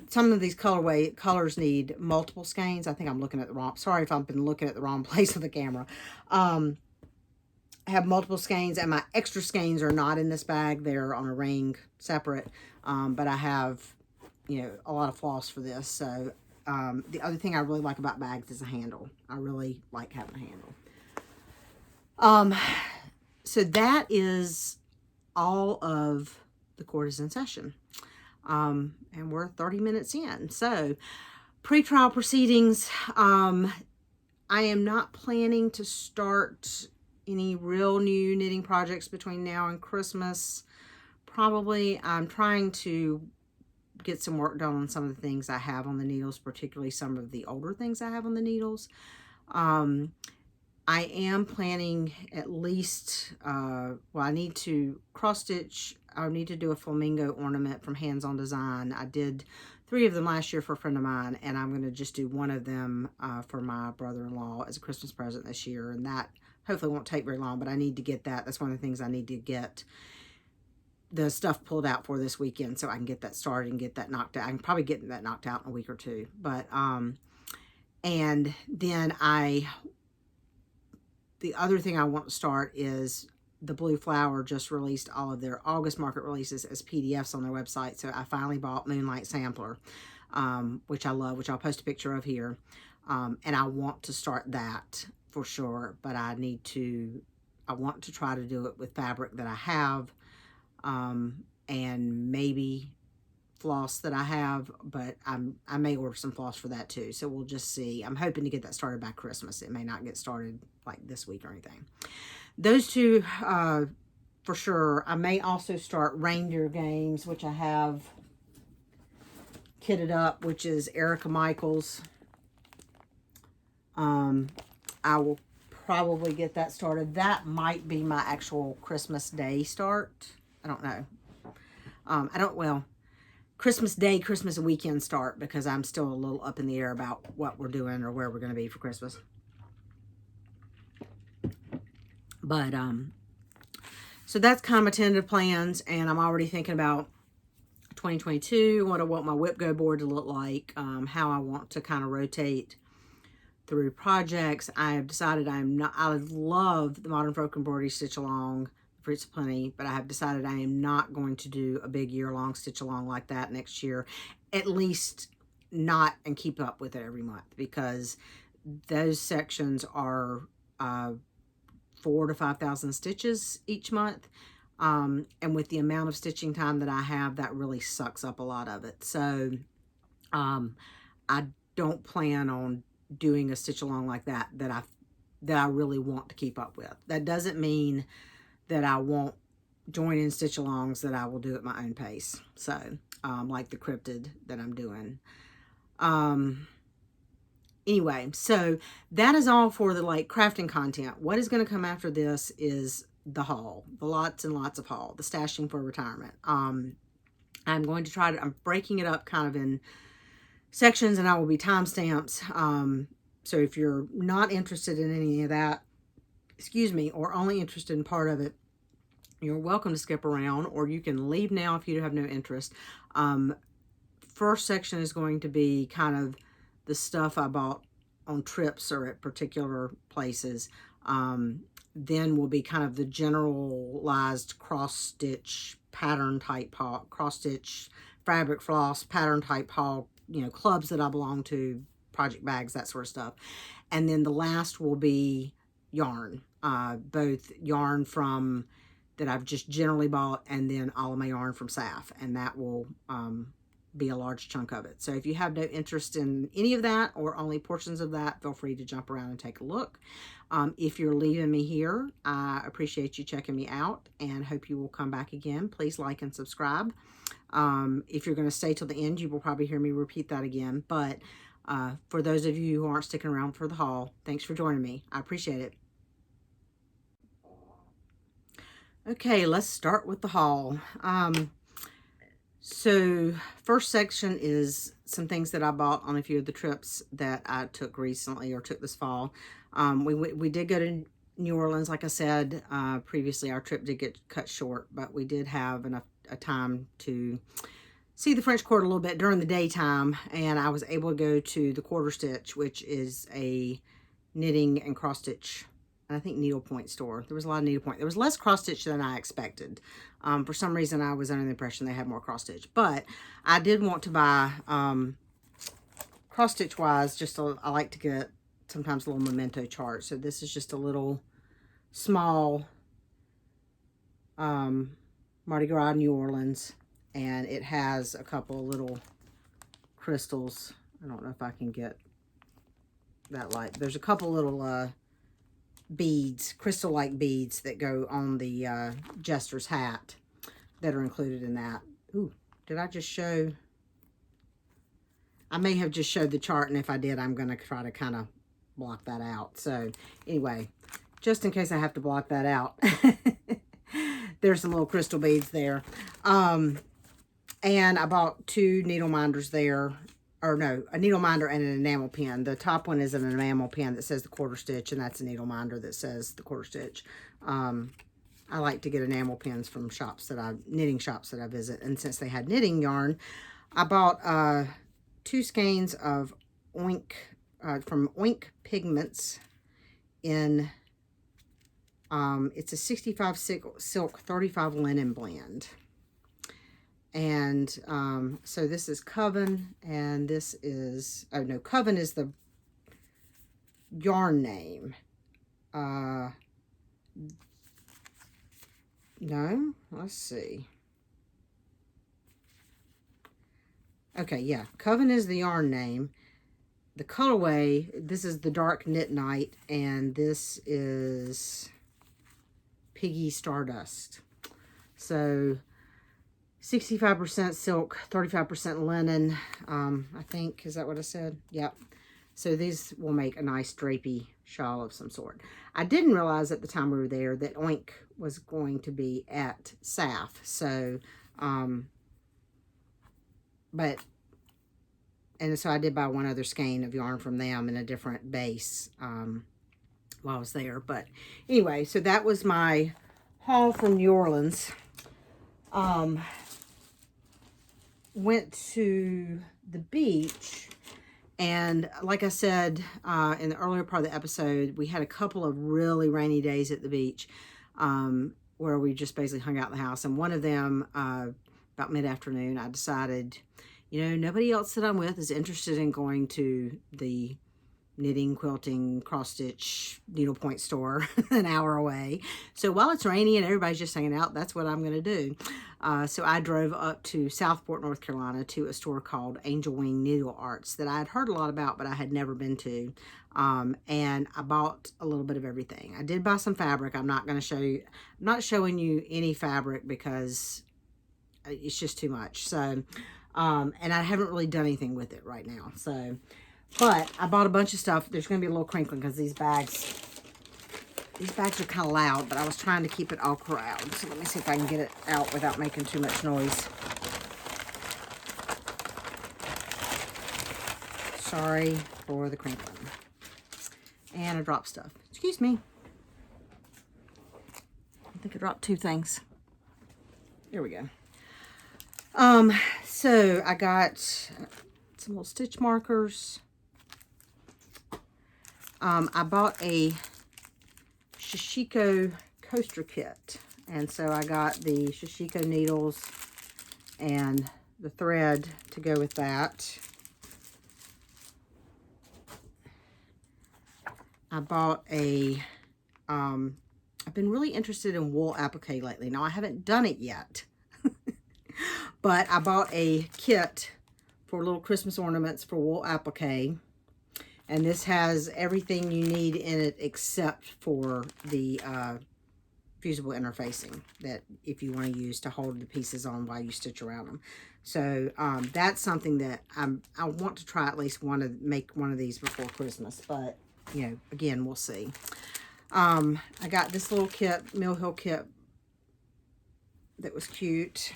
[SPEAKER 1] some of these colors need multiple skeins. I think I'm looking at the wrong, sorry if I've been looking at the wrong place with the camera. I have multiple skeins, and my extra skeins are not in this bag. They're on a ring separate, but I have, you know, a lot of floss for this. So the other thing I really like about bags is a handle. I really like having a handle. So that is all of the Court is in session. And we're 30 minutes in. So pre-trial proceedings, I am not planning to start any real new knitting projects between now and Christmas. Probably I'm trying to get some work done on some of the things I have on the needles, particularly some of the older things I have on the needles. I am planning at least, well, I need to cross stitch. I need to do a flamingo ornament from Hands On Design. I did 3 of them last year for a friend of mine, and I'm going to just do 1 of them for my brother-in-law as a Christmas present this year, and that hopefully won't take very long, but I need to get that. That's one of the things I need to get the stuff pulled out for this weekend so I can get that started and get that knocked out. I can probably get that knocked out in a week or 2. But, and then the other thing I want to start is the Blue Flower just released all of their August market releases as PDFs on their website. So I finally bought Moonlight Sampler, which I love, which I'll post a picture of here. And I want to start that for sure, but I want to try to do it with fabric that I have, and maybe floss that I have, but I may order some floss for that too. So we'll just see. I'm hoping to get that started by Christmas. It may not get started like this week or anything. Those two, for sure. I may also start Reindeer Games, which I have kitted up, which is Erica Michaels. I will probably get that started. That might be my actual Christmas Day start. I don't know. Well, Christmas Day, Christmas weekend start, because I'm still a little up in the air about what we're doing or where we're going to be for Christmas. But, so that's kind of my tentative plans, and I'm already thinking about 2022, what I want my whip go board to look like, how I want to kind of rotate through projects. I have decided I love the Modern Folk Embroidery Stitch Along, Fruits of Plenty, but I have decided I am not going to do a big year-long stitch along like that next year, at least not and keep up with it every month, because those sections are 4,000 to 5,000 stitches each month, and with the amount of stitching time that I have, that really sucks up a lot of it. So I don't plan on doing a stitch along like that I really want to keep up with. That doesn't mean that I won't join in stitch alongs, that I will do at my own pace. So like the cryptid that I'm doing. Anyway, so that is all for the like crafting content. What is going to come after this is the haul, the lots and lots of haul, the stashing for retirement. I'm going to try to, I'm breaking it up kind of in sections, and I will be timestamps. So if you're not interested in any of that, excuse me, or only interested in part of it, you're welcome to skip around, or you can leave now if you have no interest. First section is going to be kind of the stuff I bought on trips or at particular places. Then will be kind of the generalized cross-stitch pattern type haul, cross-stitch fabric floss pattern type haul, you know, clubs that I belong to, project bags, that sort of stuff. And then the last will be yarn, both yarn from that I've just generally bought, and then all of my yarn from SAFF, and that will be a large chunk of it. So if you have no interest in any of that or only portions of that, feel free to jump around and take a look. If you're leaving me here, I appreciate you checking me out and hope you will come back again. Please like and subscribe. If you're going to stay till the end, you will probably hear me repeat that again. But for those of you who aren't sticking around for the haul, thanks for joining me. I appreciate it. Okay, let's start with the haul. So first section is some things that I bought on a few of the trips that I took recently or took this fall. We did go to New Orleans, like I said previously. Our trip did get cut short, but we did have enough time to see the French Quarter a little bit during the daytime, and I was able to go to the Quarter Stitch, which is a knitting and cross stitch, I think, needlepoint store. There was a lot of needlepoint. There was less cross stitch than I expected. For some reason, I was under the impression they had more cross stitch, but I did want to buy cross stitch wise. I like to get sometimes a little memento chart. So this is just a little small Mardi Gras New Orleans, and it has a couple little crystals. I don't know if I can get that light. There's a couple little beads, crystal-like beads that go on the jester's hat that are included in that. Ooh, did I just show? I may have just showed the chart, and if I did, I'm going to try to kind of block that out. So anyway, just in case I have to block that out, there's some little crystal beads there. And I bought 2 needle minders there. Or no, a needle minder and an enamel pen. The top one is an enamel pen that says the Quarter Stitch, and that's a needle minder that says the Quarter Stitch. I like to get enamel pens from knitting shops that I visit, and since they had knitting yarn, I bought 2 skeins of Oink from Oink Pigments in it's a 65 silk 35 linen blend. And so this is Coven, and this is, oh no, Coven is the yarn name. No, let's see. Okay, yeah, Coven is the yarn name. The colorway, this is the Dark Knit Night, and this is Piggy Stardust. So 65% silk, 35% linen, I think. Is that what I said? Yep. So these will make a nice drapey shawl of some sort. I didn't realize at the time we were there that Oink was going to be at SAFF. So, so I did buy 1 other skein of yarn from them in a different base while I was there. But anyway, so that was my haul from New Orleans. Went to the beach, and like I said in the earlier part of the episode, we had a couple of really rainy days at the beach where we just basically hung out in the house. And one of them, about mid-afternoon, I decided, you know, nobody else that I'm with is interested in going to the knitting, quilting, cross-stitch, needlepoint store an hour away. So while it's rainy and everybody's just hanging out, that's what I'm going to do. So I drove up to Southport, North Carolina, to a store called Angel Wing Needle Arts that I had heard a lot about, but I had never been to. And I bought a little bit of everything. I did buy some fabric. I'm not going to show you. I'm not showing you any fabric because it's just too much. So, and I haven't really done anything with it right now. So, but I bought a bunch of stuff. There's going to be a little crinkling because these bags are kind of loud, but I was trying to keep it all corralled. So let me see if I can get it out without making too much noise. Sorry for the crinkling. And I dropped stuff. Excuse me. I think I dropped 2 things. There we go. So I got some little stitch markers. I bought a Shishiko coaster kit, and so I got the Shishiko needles and the thread to go with that. I bought a I've been really interested in wool applique lately. Now I haven't done it yet, but I bought a kit for little Christmas ornaments for wool applique. And this has everything you need in it except for the fusible interfacing that if you want to use to hold the pieces on while you stitch around them. So that's something that I want to try at least make one of these before Christmas. But, you know, again, we'll see. I got this little kit, Mill Hill kit, that was cute.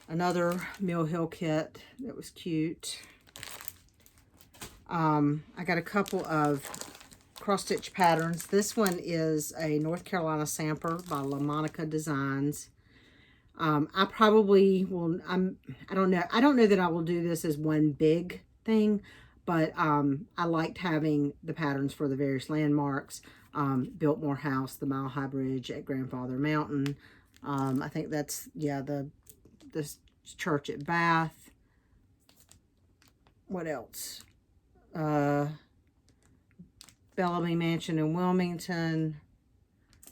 [SPEAKER 1] Another Mill Hill kit that was cute. I got a couple of cross-stitch patterns. This one is a North Carolina sampler by LaMonica Designs. I probably will, I don't know that I will do this as one big thing, but I liked having the patterns for the various landmarks. Biltmore House, the Mile High Bridge at Grandfather Mountain. I think that's, yeah, the church at Bath. What else? Bellamy Mansion in Wilmington.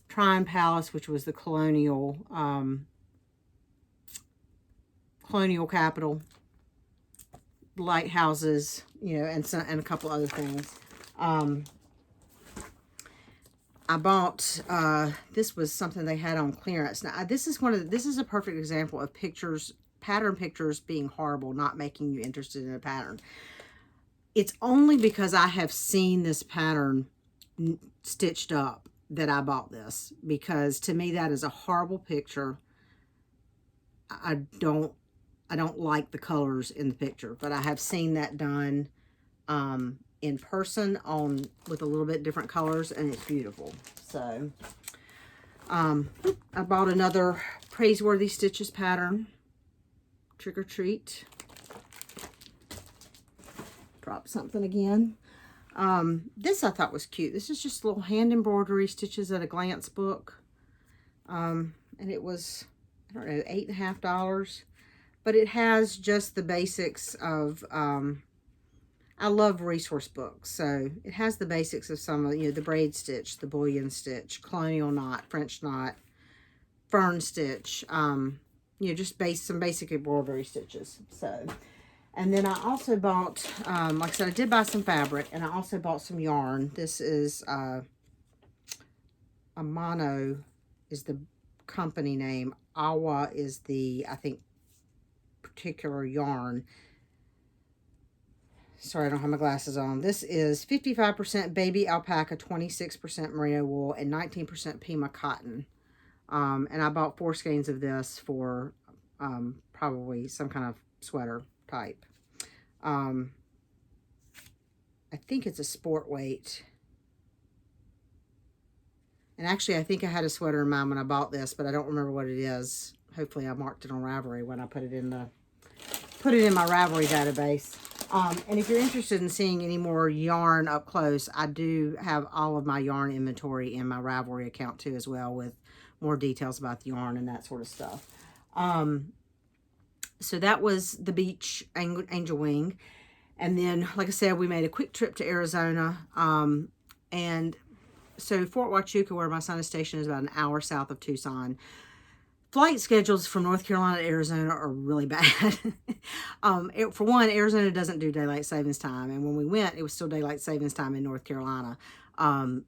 [SPEAKER 1] Tryon Palace, which was the colonial capital. Lighthouses, you know, and a couple other things. I bought, this was something they had on clearance. Now, this is a perfect example of pattern pictures being horrible, not making you interested in a pattern. It's only because I have seen this pattern stitched up that I bought this, because to me that is a horrible picture. I don't like the colors in the picture, but I have seen that done in person with a little bit different colors, and it's beautiful. So I bought another Praiseworthy Stitches pattern, Trick or Treat. Drop something again. This I thought was cute. This is just a little hand embroidery stitches at a glance book. And it was, I don't know, $8.50. But it has just the basics of, I love resource books. So it has the basics of some of, you know, the braid stitch, the bullion stitch, colonial knot, French knot, fern stitch, you know, just some basic embroidery stitches. So, and then I also bought, like I said, I did buy some fabric, and I also bought some yarn. This is Amano is the company name. Awa is the, I think, particular yarn. Sorry, I don't have my glasses on. This is 55% baby alpaca, 26% merino wool, and 19% Pima cotton. And I bought 4 skeins of this for probably some kind of sweater type. I think it's a sport weight. And actually, I think I had a sweater in mind when I bought this, but I don't remember what it is. Hopefully, I marked it on Ravelry when I put it in my Ravelry database. And if you're interested in seeing any more yarn up close, I do have all of my yarn inventory in my Ravelry account too, as well, with more details about the yarn and that sort of stuff. So that was the beach angel wing. And then, like I said, we made a quick trip to Arizona. And so Fort Huachuca, where my son is stationed, is about an hour south of Tucson. Flight schedules from North Carolina to Arizona are really bad. For one, Arizona doesn't do daylight savings time. And when we went, it was still daylight savings time in North Carolina.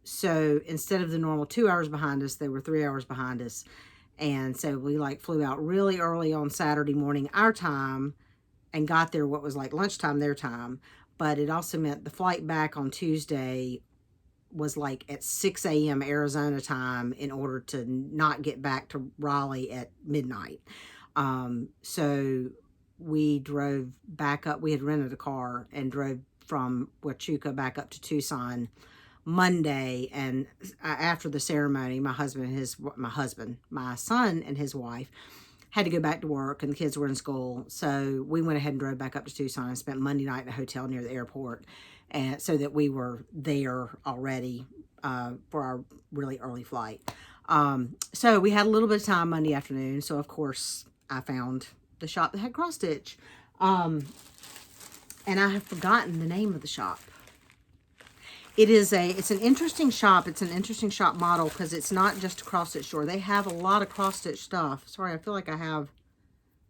[SPEAKER 1] So instead of the normal 2 hours behind us, they were 3 hours behind us. And so we flew out really early on Saturday morning, our time, and got there what was like lunchtime their time. But it also meant the flight back on Tuesday was like at 6 a.m. Arizona time in order to not get back to Raleigh at midnight. So we drove back up. We had rented a car and drove from Huachuca back up to Tucson Monday. And after the ceremony, my son and his wife had to go back to work, and the kids were in school. So we went ahead and drove back up to Tucson and spent Monday night in a hotel near the airport. And so that we were there already for our really early flight. So we had a little bit of time Monday afternoon. So, of course, I found the shop that had cross stitch. And I have forgotten the name of the shop. It's an interesting shop. It's an interesting shop model because it's not just a cross stitch store. They have a lot of cross stitch stuff. Sorry, I feel like I have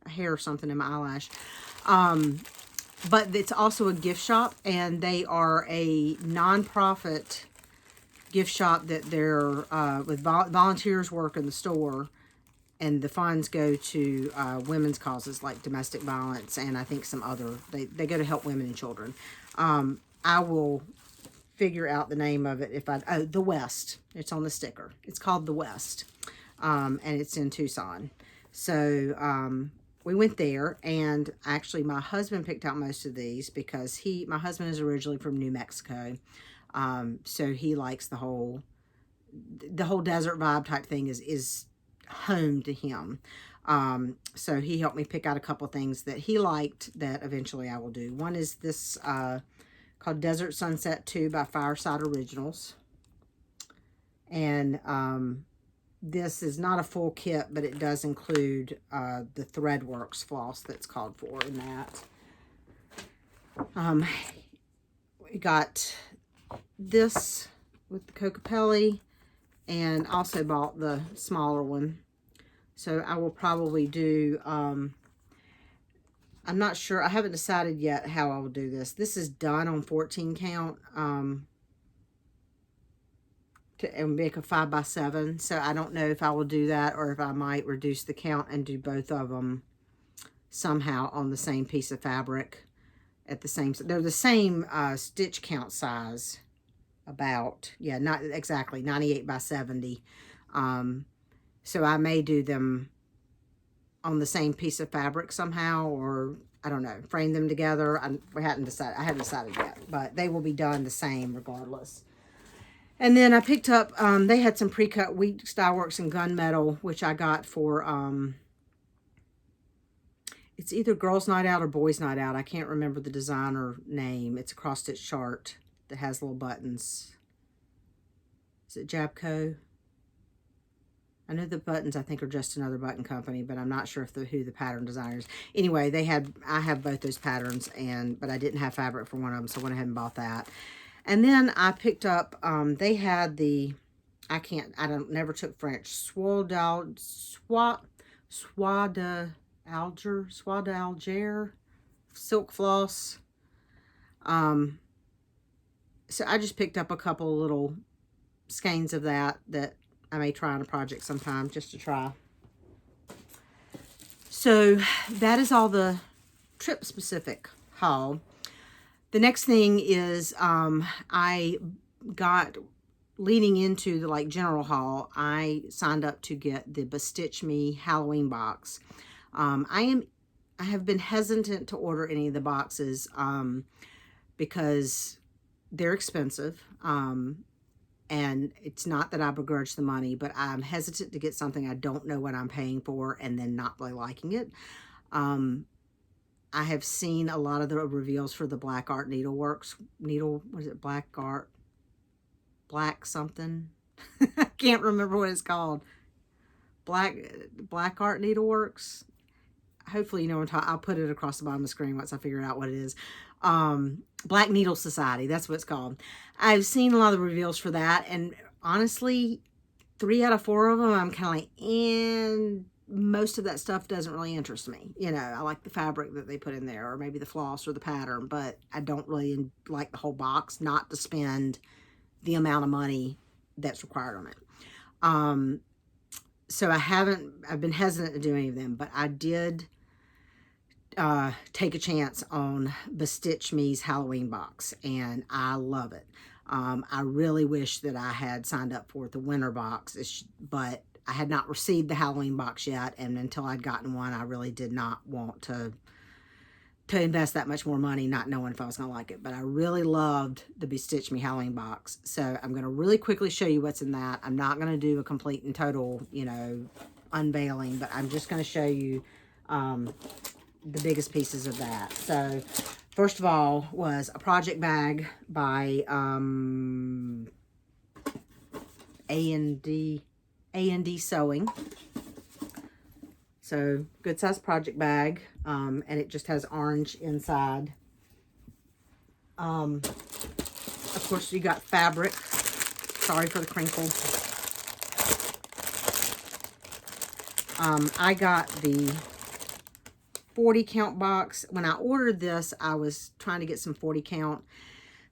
[SPEAKER 1] a hair or something in my eyelash. But it's also a gift shop, and they are a non-profit gift shop that they're with volunteers work in the store, and the funds go to women's causes like domestic violence, and I think some other, they go to help women and children. I will figure out the name of it if I, The West, it's on the sticker. It's called The West, and it's in Tucson. So we went there, and actually my husband picked out most of these because my husband is originally from New Mexico. So he likes the whole desert vibe type thing is home to him. So he helped me pick out a couple things that he liked that eventually I will do. One is this called Desert Sunset 2 by Fireside Originals. And this is not a full kit, but it does include the Threadworks floss that's called for in that. We got this with the Cocapelli, and also bought the smaller one. So I will probably do, I'm not sure, I haven't decided yet how I will do this. This is done on 14 count, and make a 5x7. So I don't know if I will do that, or if I might reduce the count and do both of them somehow on the same piece of fabric at the same, they're the same stitch count size, about, yeah, not exactly 98 by 70. So I may do them on the same piece of fabric somehow, or I don't know, frame them together. I hadn't decided yet, but they will be done the same regardless. And then I picked up, they had some pre-cut Wheat Style Works and Gunmetal, which I got for, it's either Girls Night Out or Boys Night Out. I can't remember the designer name. It's a cross-stitch chart that has little buttons. Is it Jabco? I know the buttons, I think, are just another button company, but I'm not sure if who the pattern designer is. Anyway, I have both those patterns, but I didn't have fabric for one of them, so I went ahead and bought that. And then I picked up, they had the, never took French, Soie d'Alger silk floss. So I just picked up a couple little skeins of that I may try on a project sometime, just to try. So that is all the trip specific haul. The next thing is I got, leading into the general haul, I signed up to get the BeStitchMe Halloween Box. I have been hesitant to order any of the boxes because they're expensive. And it's not that I begrudge the money, but I'm hesitant to get something I don't know what I'm paying for and then not really liking it. I have seen a lot of the reveals for the Black Art Needleworks. What is it? Black something? I can't remember what it's called. Black Art Needleworks. Hopefully you know what I'm talking. I'll put it across the bottom of the screen once I figure out what it is. Black Needle Society, that's what it's called. I've seen a lot of the reveals for that, and honestly, 3 out of 4 of them, I'm kind of like, and most of that stuff doesn't really interest me. You know, I like the fabric that they put in there, or maybe the floss or the pattern, but I don't really like the whole box, not to spend the amount of money that's required on it. So I've been hesitant to do any of them, but I did take a chance on BeStitchMe's Halloween Box, and I love it. I really wish that I had signed up for the winter box, but I had not received the Halloween box yet, and until I'd gotten one, I really did not want to invest that much more money, not knowing if I was going to like it. But I really loved the BeStitchMe Halloween Box, so I'm going to really quickly show you what's in that. I'm not going to do a complete and total, unveiling, but I'm just going to show you the biggest pieces of that. So first of all was a project bag by A&D Sewing. So good size project bag, and it just has orange inside. Of course you got fabric. Sorry for the crinkle. I got the 40 count box. When I ordered this, I was trying to get some 40 count.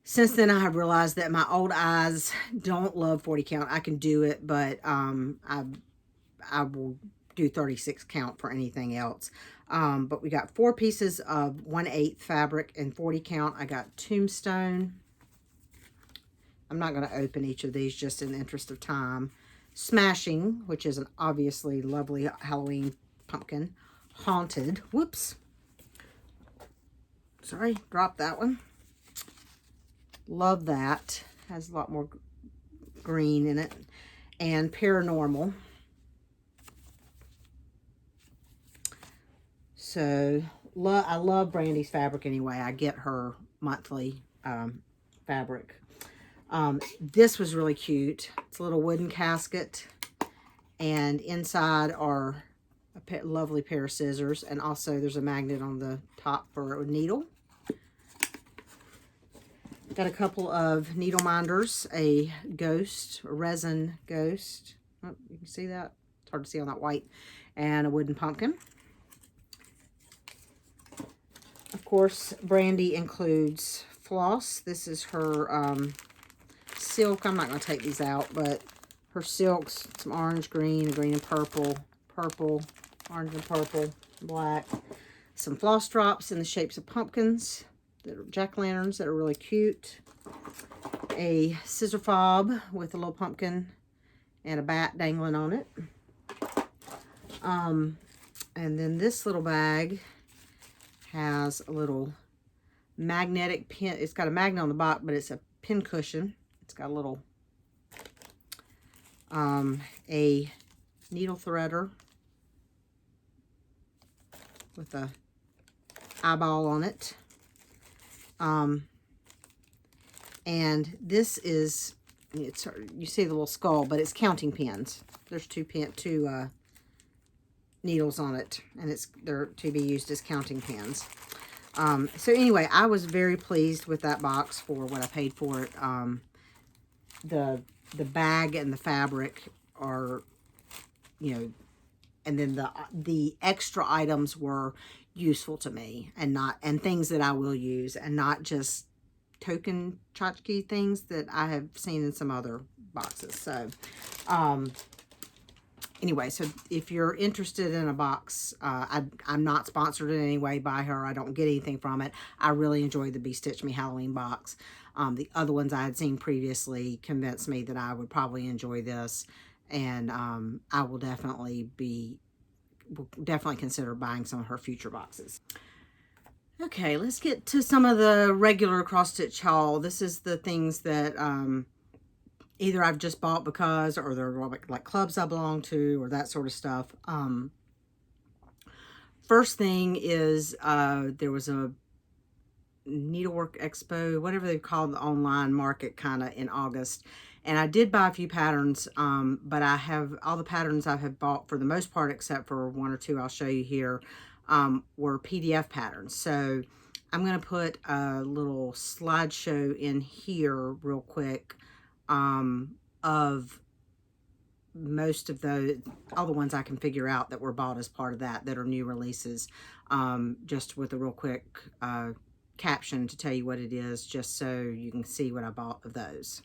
[SPEAKER 1] Since then, I have realized that my old eyes don't love 40 count. I can do it, but I will do 36 count for anything else. But we got 4 pieces of 1/8 fabric and 40 count. I got Tombstone. I'm not going to open each of these just in the interest of time. Smashing, which is an obviously lovely Halloween pumpkin. Haunted. Whoops. Sorry, dropped that one. Love that. Has a lot more green in it. And Paranormal. So, I love Brandy's fabric anyway. I get her monthly fabric. This was really cute. It's a little wooden casket. And inside are a lovely pair of scissors. And also there's a magnet on the top for a needle. Got a couple of needle minders. A ghost, a resin ghost. Oh, you can see that? It's hard to see on that white. And a wooden pumpkin. Of course, Brandy includes floss. This is her silk. I'm not going to take these out, but her silks, some orange, green, green and purple, orange and purple, black. Some floss drops in the shapes of pumpkins, that are jack-o'-lanterns that are really cute. A scissor fob with a little pumpkin and a bat dangling on it. And then this little bag has a little magnetic pin. It's got a magnet on the back, but it's a pin cushion. It's got a little a needle threader with a eyeball on it. And this is, you see the little skull, but it's counting pins. There's two needles on it, and they're to be used as counting pins. So anyway, I was very pleased with that box for what I paid for it. The bag and the fabric are, and then the extra items were useful to me, and things that I will use, and not just token tchotchke things that I have seen in some other boxes. So anyway, so if you're interested in a box, I'm not sponsored in any way by her. I don't get anything from it. I really enjoy the BeStitchMe Halloween Box. The other ones I had seen previously convinced me that I would probably enjoy this, and I will definitely consider buying some of her future boxes. Okay, let's get to some of the regular cross-stitch haul. This is the things that either I've just bought because, or they're like clubs I belong to, or that sort of stuff. First thing is there was a needlework expo, whatever they call the online market kind of in August. And I did buy a few patterns, but I have all the patterns I have bought for the most part, except for 1 or 2 I'll show you here, were PDF patterns. So I'm going to put a little slideshow in here real quick of most of all the ones I can figure out that were bought as part of that are new releases, just with a real quick caption to tell you what it is, just so you can see what I bought of those.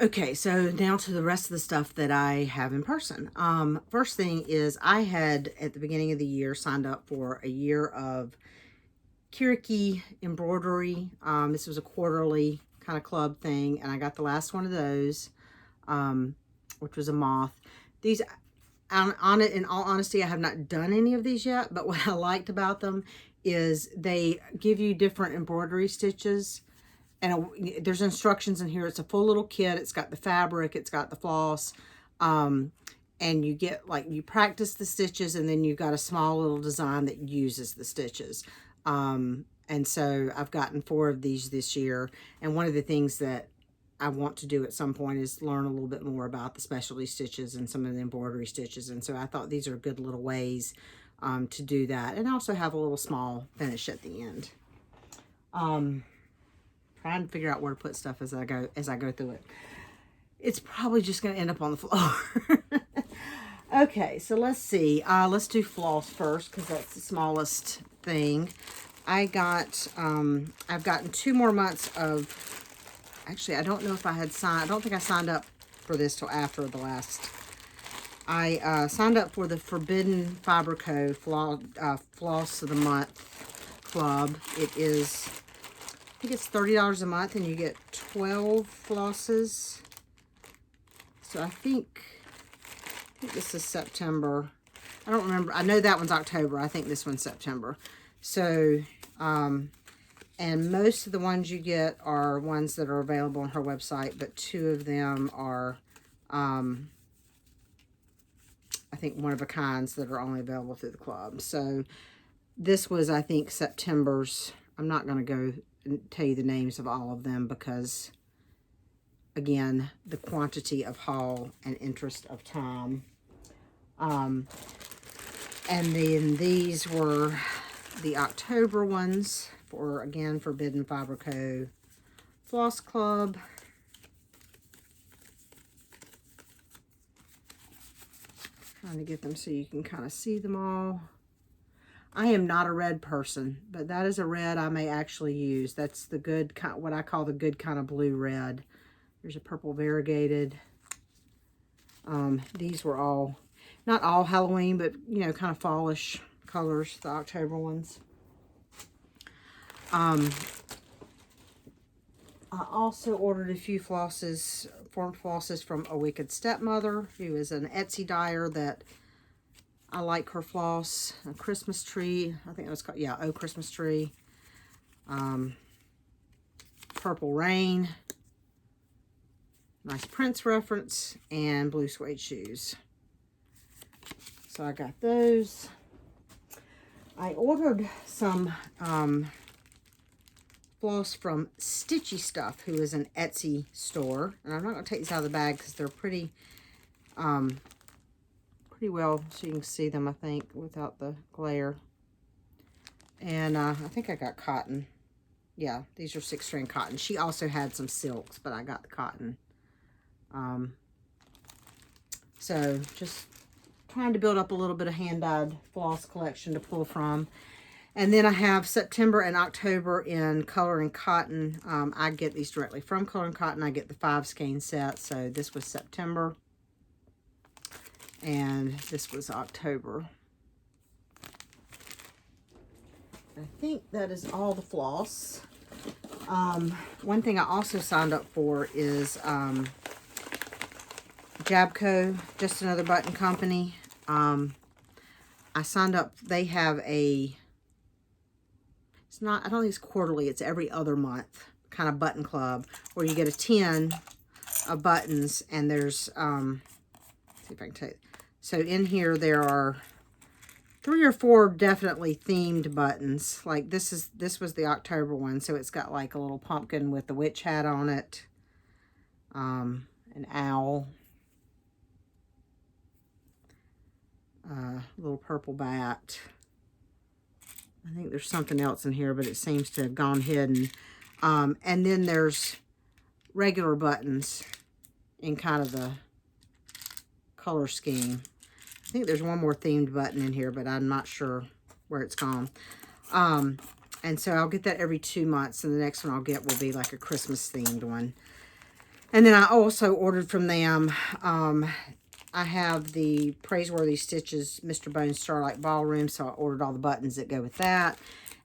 [SPEAKER 1] Okay, so now to the rest of the stuff that I have in person. First thing is I had, at the beginning of the year, signed up for a year of Kiriki embroidery. This was a quarterly kind of club thing, and I got the last one of those, which was a moth. These, in all honesty, I have not done any of these yet, but what I liked about them is they give you different embroidery stitches. And there's instructions in here. It's a full little kit. It's got the fabric. It's got the floss. and you get, like, you practice the stitches, and then you've got a small little design that uses the stitches. And so I've gotten 4 of these this year, and one of the things that I want to do at some point is learn a little bit more about the specialty stitches and some of the embroidery stitches, and so I thought these are good little ways to do that, and also have a little small finish at the end. Trying to figure out where to put stuff as I go through it. It's probably just going to end up on the floor. Okay, so let's see. Let's do floss first, because that's the smallest thing. I've gotten 2 more months of, actually, I don't know if I had signed, I don't think I signed up for this till after the last. I signed up for the Forbidden Fiber Co. Floss of the Month Club. It is, I think it's $30 a month, and you get 12 flosses. So I think this is September. I don't remember. I know that one's October. I think this one's September. So, and most of the ones you get are ones that are available on her website, but 2 of them are, I think, one-of-a-kinds that are only available through the club. So this was, I think, September's. I'm not going to go and tell you the names of all of them because, again, the quantity of haul and interest of time. And then these were the October ones for, again, Forbidden Fiber Co. Floss Club. Trying to get them so you can kind of see them all. I am not a red person, but that is a red I may actually use. That's the good kind, what I call the good kind of blue red. There's a purple variegated. These were all, not all Halloween, but, you know, kind of fallish colors, the October ones. I also ordered a few flosses, formed flosses from A Wicked Stepmother, who is an Etsy dyer that I like her floss. A Christmas tree, I think it was called, yeah, Oh Christmas Tree. Purple Rain. Nice Prince reference, and blue suede shoes. So I got those. I ordered some floss from Stitchy Stuff, who is an Etsy store. And I'm not going to take these out of the bag because they're pretty well, so you can see them, I think, without the glare. And I think I got cotton. Yeah, these are 6-strand cotton. She also had some silks, but I got the cotton. So just trying to build up a little bit of hand-dyed floss collection to pull from. And then I have September and October in Color and Cotton. I get these directly from Color and Cotton. I get the 5 skein set. So this was September. And this was October. I think that is all the floss. One thing I also signed up for is Jabco, Just Another Button Company. I signed up. They have a, it's not, I don't think it's quarterly, it's every other month kind of button club where you get a 10 of buttons, and there's, let's see if I can tell you. So in here there are 3 or 4 definitely themed buttons. Like this was the October one, so it's got like a little pumpkin with the witch hat on it, an owl, little purple bat. I think there's something else in here, but it seems to have gone hidden. And then there's regular buttons in kind of the color scheme. I think there's one more themed button in here, but I'm not sure where it's gone. And so I'll get that every 2 months, and the next one I'll get will be like a Christmas themed one. And then I also ordered from them, I have the Praiseworthy Stitches Mr. Bones Starlight Ballroom, so I ordered all the buttons that go with that.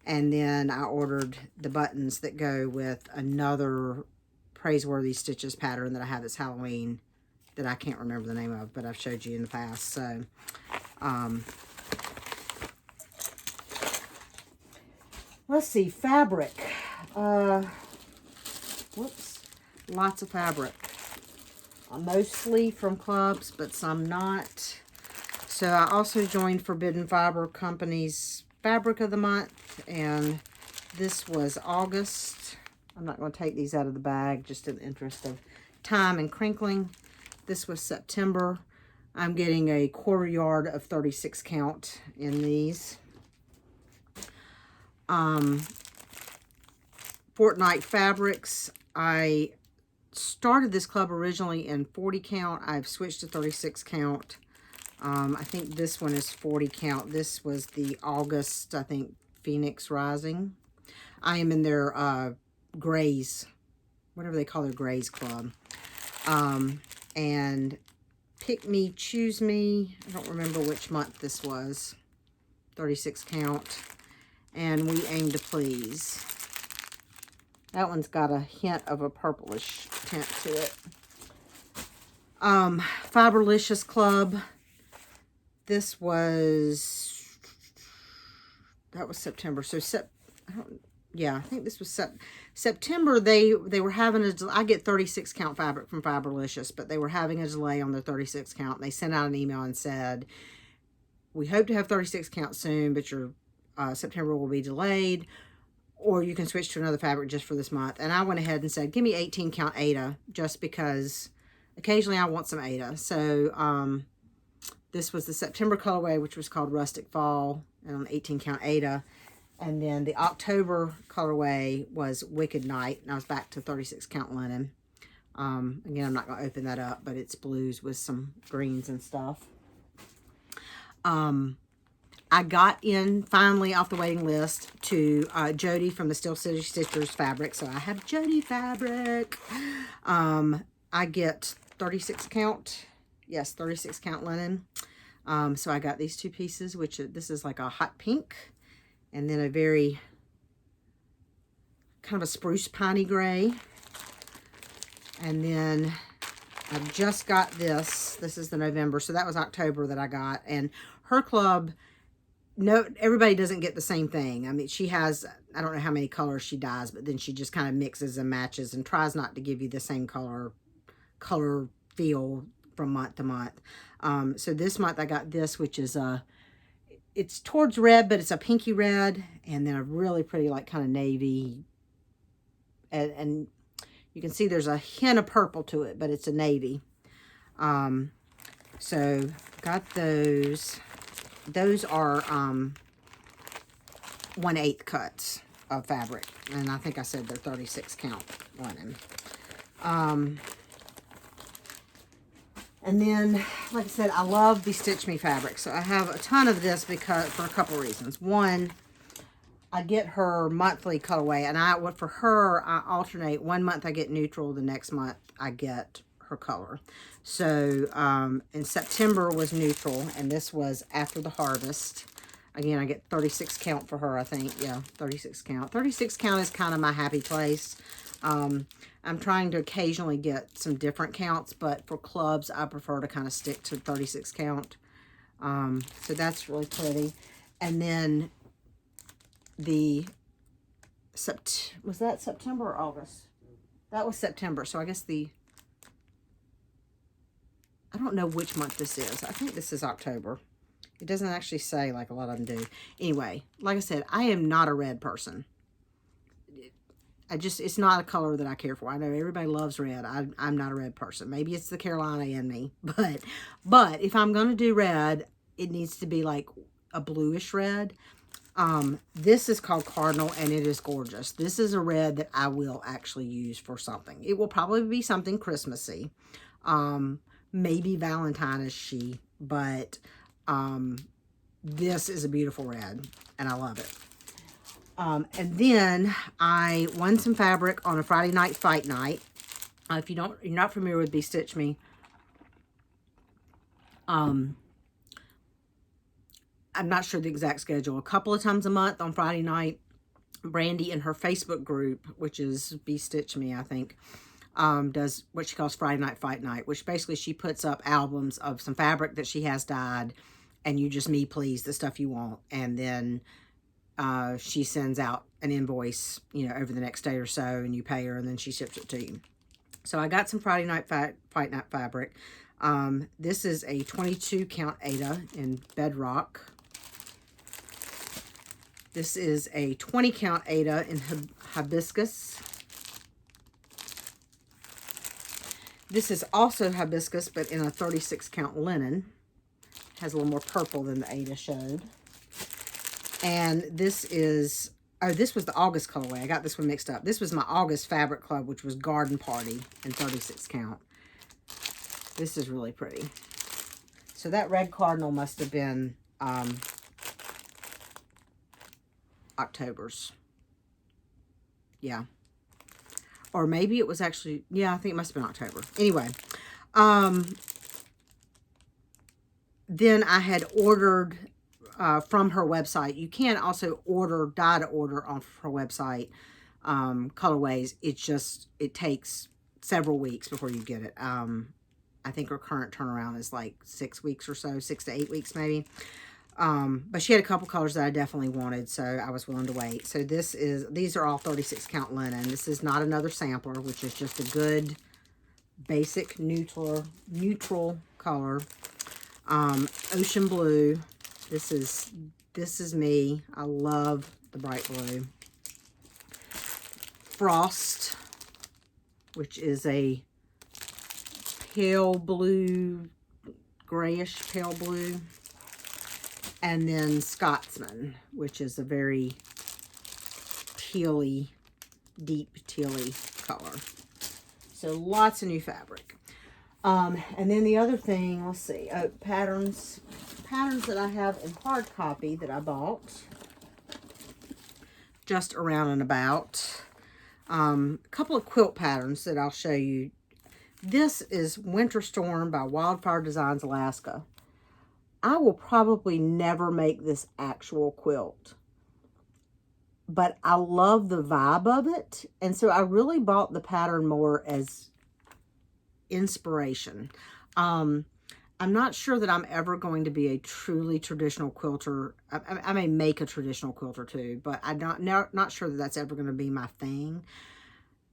[SPEAKER 1] And then I ordered the buttons that go with another Praiseworthy Stitches pattern that I have that's Halloween, that I can't remember the name of, but I've showed you in the past. So, let's see, fabric. Whoops, lots of fabric. mostly from clubs, but some not. So I also joined Forbidden Fiber Company's Fabric of the Month, and this was August. I'm not going to take these out of the bag just in the interest of time and crinkling. This was September. I'm getting a 1/4 yard of 36 count in these. Fortnite Fabrics. I started this club originally in 40 count. I've switched to 36 count. I think this one is 40 count. This was the August, I think, Phoenix Rising. I am in their grays, whatever they call their grays club. And Pick Me, Choose Me. I don't remember which month this was. 36 count. And We Aim to Please. That one's got a hint of a purplish tint to it. Fiberlicious Club. This was, that was September. So yeah, I think this was September. They were having I get 36 count fabric from Fiberlicious, but they were having a delay on their 36 count. They sent out an email and said, we hope to have 36 count soon, but your September will be delayed, or you can switch to another fabric just for this month. And I went ahead and said, give me 18 count Ada, just because occasionally I want some Ada. So this was the September colorway, which was called Rustic Fall, and on 18 count Ada. And then the October colorway was Wicked Night, and I was back to 36 count linen. Again, I'm not going to open that up, but it's blues with some greens and stuff. I got in finally off the waiting list to Jody from the Steel City Stitchers fabric. So I have Jody fabric. I get 36 count. Yes, 36 count linen. So I got these two pieces, which this is like a hot pink, and then a very kind of a spruce piney gray. And then I just got this. This is the November. So that was October that I got. And her club, no, everybody doesn't get the same thing. I mean, she has, I don't know how many colors she dyes, but then she just kind of mixes and matches and tries not to give you the same color feel from month to month. So this month I got this, which is it's towards red, but it's a pinky red, and then a really pretty like kind of navy, and you can see there's a hint of purple to it, but it's a navy. So got those. Those are 1/8 cuts of fabric, and I think I said they're 36 count linen. And then, like I said, I love BeStitchMe fabric. So I have a ton of this because for a couple reasons. One, I get her monthly colorway, and for her, I alternate. One month I get neutral, the next month I get her color. So in September was neutral, and this was After the Harvest. Again, I get 36 count for her, I think. Yeah, 36 count. 36 count is kind of my happy place. I'm trying to occasionally get some different counts, but for clubs, I prefer to kind of stick to 36 count. So that's really pretty. And then was that September or August? That was September. So I guess I don't know which month this is. I think this is October. It doesn't actually say like a lot of them do. Anyway, like I said, I am not a red person. It's not a color that I care for. I know everybody loves red. I'm not a red person. Maybe it's the Carolina in me. But if I'm going to do red, it needs to be like a bluish red. This is called Cardinal, and it is gorgeous. This is a red that I will actually use for something. It will probably be something Christmassy. Maybe Valentine-ish, but this is a beautiful red, and I love it. And then I won some fabric on a Friday night fight night. If you're not familiar with BeStitchMe, I'm not sure the exact schedule. A couple of times a month on Friday night, Brandy in her Facebook group, which is BeStitchMe, I think, does what she calls Friday Night Fight Night, which basically she puts up albums of some fabric that she has dyed, and you just please the stuff you want, and then she sends out an invoice, over the next day or so, and you pay her, and then she ships it to you. So I got some Friday Night Fight Night fabric. This is a 22 count Aida in Bedrock. This is a 20 count Aida in Hibiscus. This is also Hibiscus, but in a 36 count linen. Has a little more purple than the Aida showed. And this is, oh, this was the August colorway. I got this one mixed up. This was my August Fabric Club, which was Garden Party in 36 count. This is really pretty. So that red cardinal must have been October's. Yeah. Or maybe it was actually, yeah, I think it must have been October. Anyway. Then I had ordered from her website. You can also dye to order off her website colorways. It takes several weeks before you get it. I think her current turnaround is like 6 weeks or so, 6 to 8 weeks maybe. But she had a couple colors that I definitely wanted, so I was willing to wait. So these are all 36 count linen. This is not another sampler, which is just a good basic neutral color. Ocean blue. This is me. I love the bright blue. Frost, which is a pale blue, grayish pale blue. And then Scotsman, which is a very tealy, deep tealy color. So lots of new fabric. And then the other thing, let's see, patterns that I have in hard copy that I bought just around and about. A couple of quilt patterns that I'll show you. This is Winter Storm by Wildfire Designs Alaska. I will probably never make this actual quilt, but I love the vibe of it. And so I really bought the pattern more as inspiration. I'm not sure that I'm ever going to be a truly traditional quilter. I may make a traditional quilter too, but I'm not sure that that's ever going to be my thing.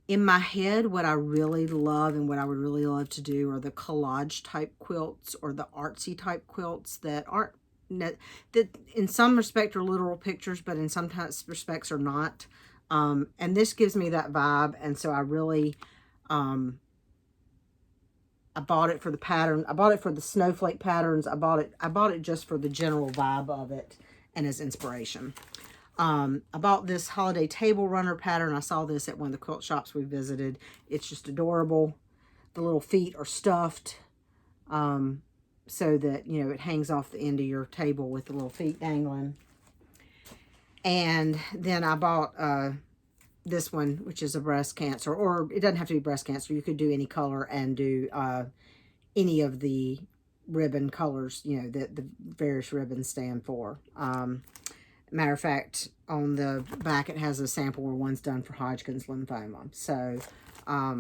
[SPEAKER 1] In my head, what I really love and what I would really love to do are the collage type quilts or the artsy type quilts that aren't, that in some respect are literal pictures, but in some respects are not. And this gives me that vibe. And so I really, I bought it for the pattern. I bought it for the snowflake patterns. I bought it just for the general vibe of it and as inspiration. I bought this holiday table runner pattern. I saw this at one of the quilt shops we visited. It's just adorable. The little feet are stuffed so that, you know, it hangs off the end of your table with the little feet dangling. And then I bought this one, which is a breast cancer, or it doesn't have to be breast cancer. You could do any color and do any of the ribbon colors, you know, that the various ribbons stand for. Matter of fact, on the back, it has a sample where one's done for Hodgkin's lymphoma. So, I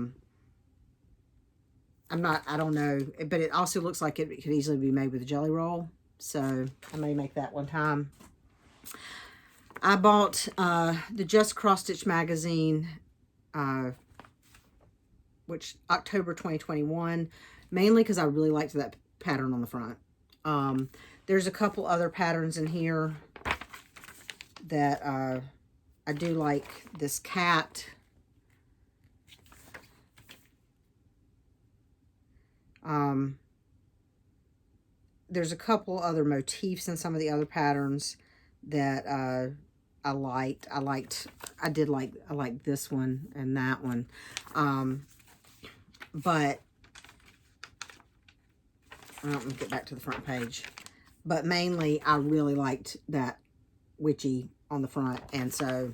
[SPEAKER 1] don't know, but it also looks like it could easily be made with a jelly roll. So, I may make that one time. I bought the Just Cross Stitch magazine, which October 2021, mainly because I really liked that pattern on the front. There's a couple other patterns in here that I do like. This cat. There's a couple other motifs in some of the other patterns that I liked. I like this one and that one. But let me get back to the front page. But mainly, I really liked that witchy on the front, and so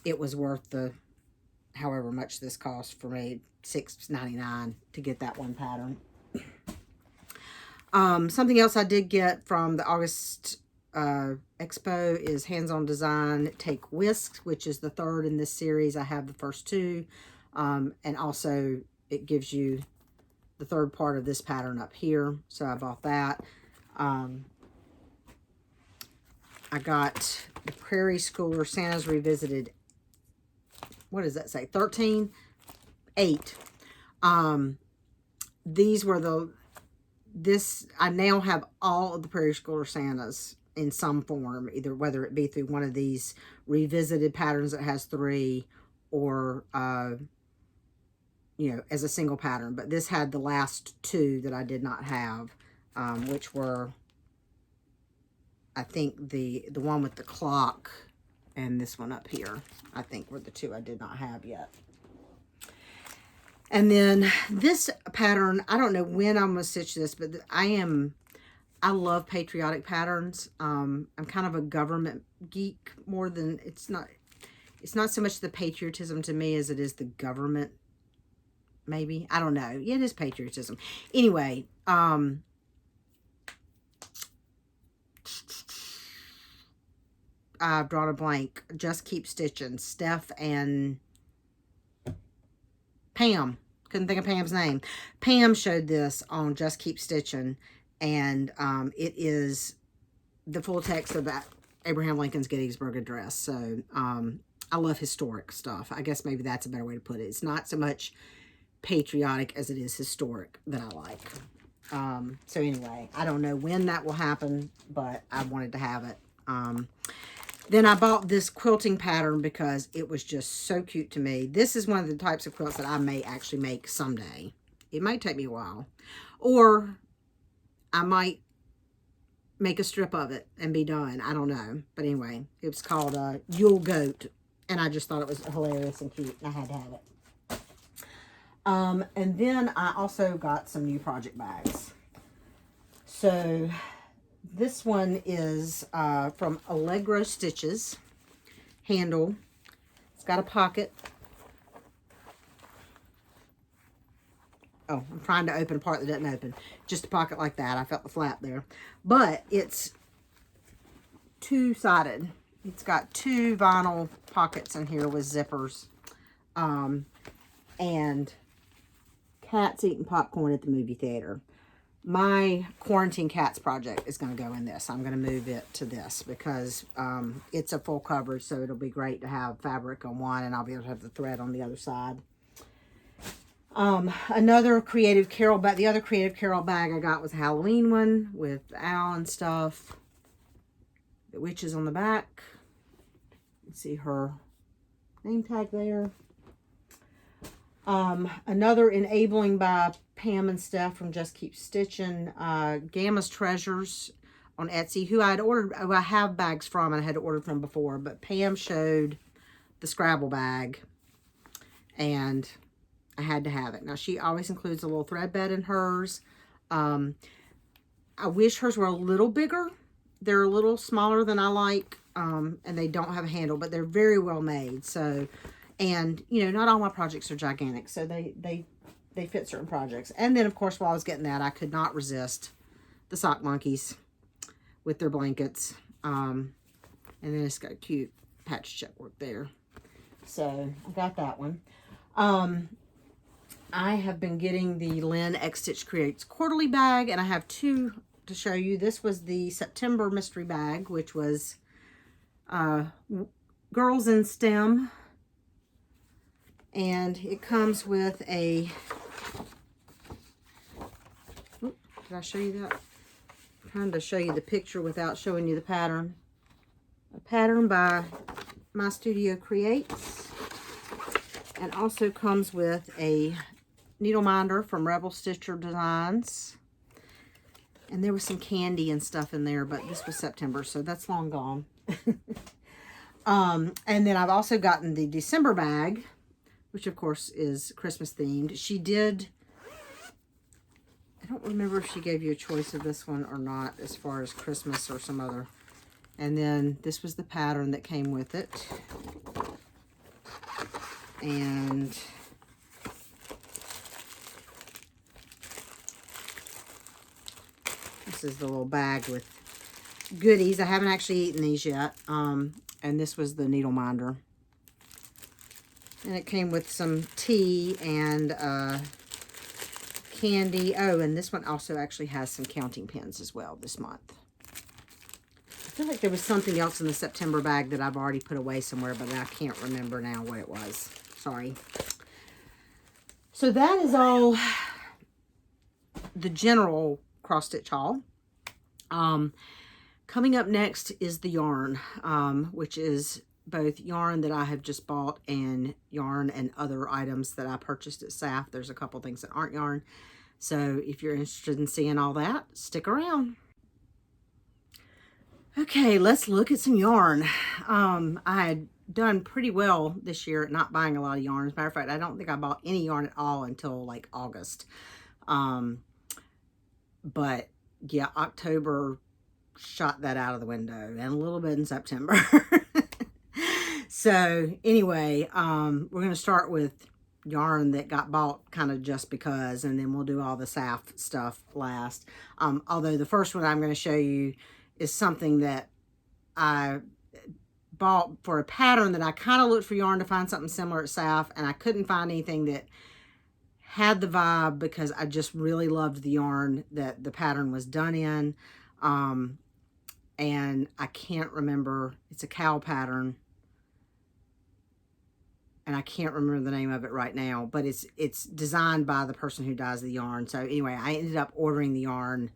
[SPEAKER 1] it was worth the however much this cost for me, $6.99 to get that one pattern. Something else I did get from the August Expo is Hands On Design Take Whisk, which is the third in this series. I have the first two, and also it gives you the third part of this pattern up here, so I bought that. I got the Prairie Schooler Santa's Revisited, what does that say, 13? 8. These were I now have all of the Prairie Schooler Santas in some form, either whether it be through one of these revisited patterns that has 3 or, you know, as a single pattern. But this had the last 2 that I did not have, which were, I think the one with the clock and this one up here, I think were the 2 I did not have yet. And then this pattern, I don't know when I'm going to stitch this, but I love patriotic patterns. I'm kind of a government geek more than, it's not so much the patriotism to me as it is the government, maybe. I don't know. Yeah, it is patriotism. Anyway, I've drawn a blank. Just Keep Stitching. Steph and Pam. Couldn't think of Pam's name. Pam showed this on Just Keep Stitching, and it is the full text of Abraham Lincoln's Gettysburg Address. So I love historic stuff. I guess maybe that's a better way to put it. It's not so much patriotic as it is historic that I like. So anyway, I don't know when that will happen, but I wanted to have it. Then I bought this quilting pattern because it was just so cute to me. This is one of the types of quilts that I may actually make someday. It might take me a while. Or I might make a strip of it and be done. I don't know. But anyway, it was called Yule Goat. And I just thought it was hilarious and cute. And I had to have it. And then I also got some new project bags. So this one is from Allegro Stitches. Handle. It's got a pocket. Oh, I'm trying to open a part that doesn't open. Just a pocket like that. I felt the flap there. But it's 2-sided. It's got 2 vinyl pockets in here with zippers. And cats eating popcorn at the movie theater. My quarantine cats project is going to go in this. I'm going to move it to this because it's a full coverage, so it'll be great to have fabric on one, and I'll be able to have the thread on the other side. Another Creative Carol bag. The other Creative Carol bag I got was a Halloween one with owl and stuff. The witches on the back. You see her name tag there. Another Enabling by Pam and Steph from Just Keep Stitching. Gamma's Treasures on Etsy, who I have bags from and I had ordered from before, but Pam showed the Scrabble bag and I had to have it. Now, she always includes a little thread bed in hers. I wish hers were a little bigger. They're a little smaller than I like, and they don't have a handle, but they're very well made. So, and, you know, not all my projects are gigantic, so they fit certain projects. And then, of course, while I was getting that, I could not resist the sock monkeys with their blankets. And then it's got cute patch check work there. So, I got that one. I have been getting the Lynn X Stitch Creates quarterly bag, and I have 2 to show you. This was the September mystery bag, which was Girls in STEM. And it comes with a, did I show you that? I'm trying to show you the picture without showing you the pattern. A pattern by My Studio Creates. And also comes with a needle minder from Rebel Stitcher Designs. And there was some candy and stuff in there, but this was September, so that's long gone. And then I've also gotten the December bag, which of course is Christmas themed. She did, I don't remember if she gave you a choice of this one or not as far as Christmas or some other. And then this was the pattern that came with it. And this is the little bag with goodies. I haven't actually eaten these yet. And this was the needle minder. And it came with some tea and candy. Oh, and this one also actually has some counting pens as well this month. I feel like there was something else in the September bag that I've already put away somewhere, but I can't remember now what it was. Sorry. So that is all the general cross stitch haul. Coming up next is the yarn, which is both yarn that I have just bought and yarn and other items that I purchased at SAFF. There's a couple things that aren't yarn. So if you're interested in seeing all that, stick around. Okay, let's look at some yarn. I had done pretty well this year at not buying a lot of yarn. As a matter of fact, I don't think I bought any yarn at all until like August. But yeah, October shot that out of the window, and a little bit in September. So anyway, we're going to start with yarn that got bought kind of just because, and then we'll do all the SAFF stuff last. Although the first one I'm going to show you is something that I bought for a pattern that I kind of looked for yarn to find something similar at SAFF, and I couldn't find anything that had the vibe because I just really loved the yarn that the pattern was done in. And I can't remember, it's a cow pattern, and I can't remember the name of it right now, but it's designed by the person who dyes the yarn. So anyway, I ended up ordering the yarn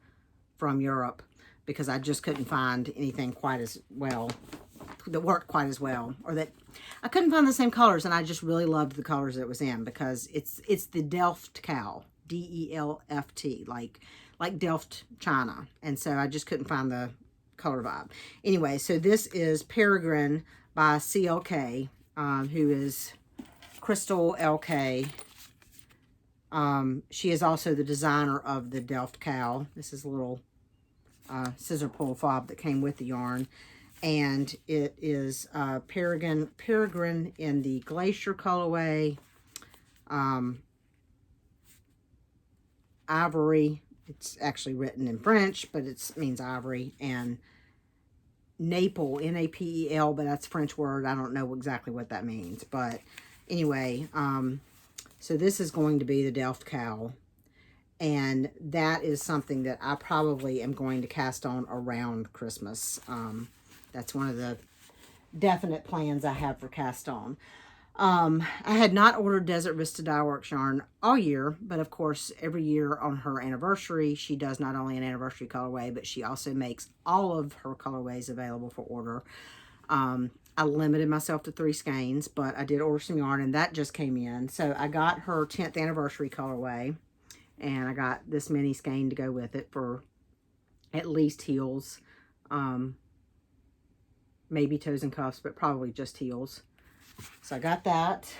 [SPEAKER 1] from Europe because I just couldn't find anything quite as well, that worked quite as well, or that I couldn't find the same colors, and I just really loved the colors that it was in because it's the Delft cow, D-E-L-F-T, like Delft, China, and so I just couldn't find the color vibe. Anyway, so this is Peregrine by CLK, who is Crystal LK. She is also the designer of the Delft cow. This is a little scissor pull fob that came with the yarn, and it is Peregrine in the Glacier colorway, ivory. It's actually written in French, but it means ivory, and Naples, N-A-P-E-L, but that's a French word. I don't know exactly what that means, but anyway, so this is going to be the Delft cow, and that is something that I probably am going to cast on around Christmas. That's one of the definite plans I have for cast on. I had not ordered Desert Vista Dye Works yarn all year, but of course, every year on her anniversary, she does not only an anniversary colorway, but she also makes all of her colorways available for order. I limited myself to 3 skeins, but I did order some yarn, and that just came in. So I got her 10th anniversary colorway, and I got this mini skein to go with it for at least heels, maybe toes and cuffs, but probably just heels. So I got that.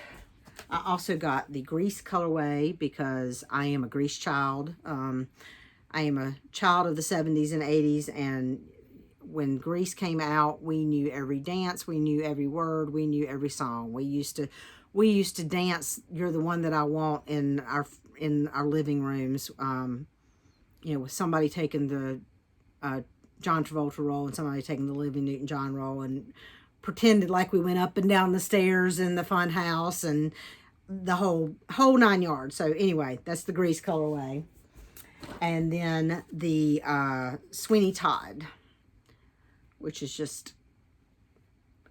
[SPEAKER 1] I also got the Grease colorway because I am a Grease child. I am a child of the 70s and 80s, and when Grease came out, we knew every dance, we knew every word, we knew every song. We used to dance "You're the One That I Want" in our living rooms. You know, with somebody taking the John Travolta role and somebody taking the Olivia Newton-John role, and pretended like we went up and down the stairs in the fun house and the whole 9 yards. So anyway, that's the Grease colorway. And then the Sweeney Todd, which is just,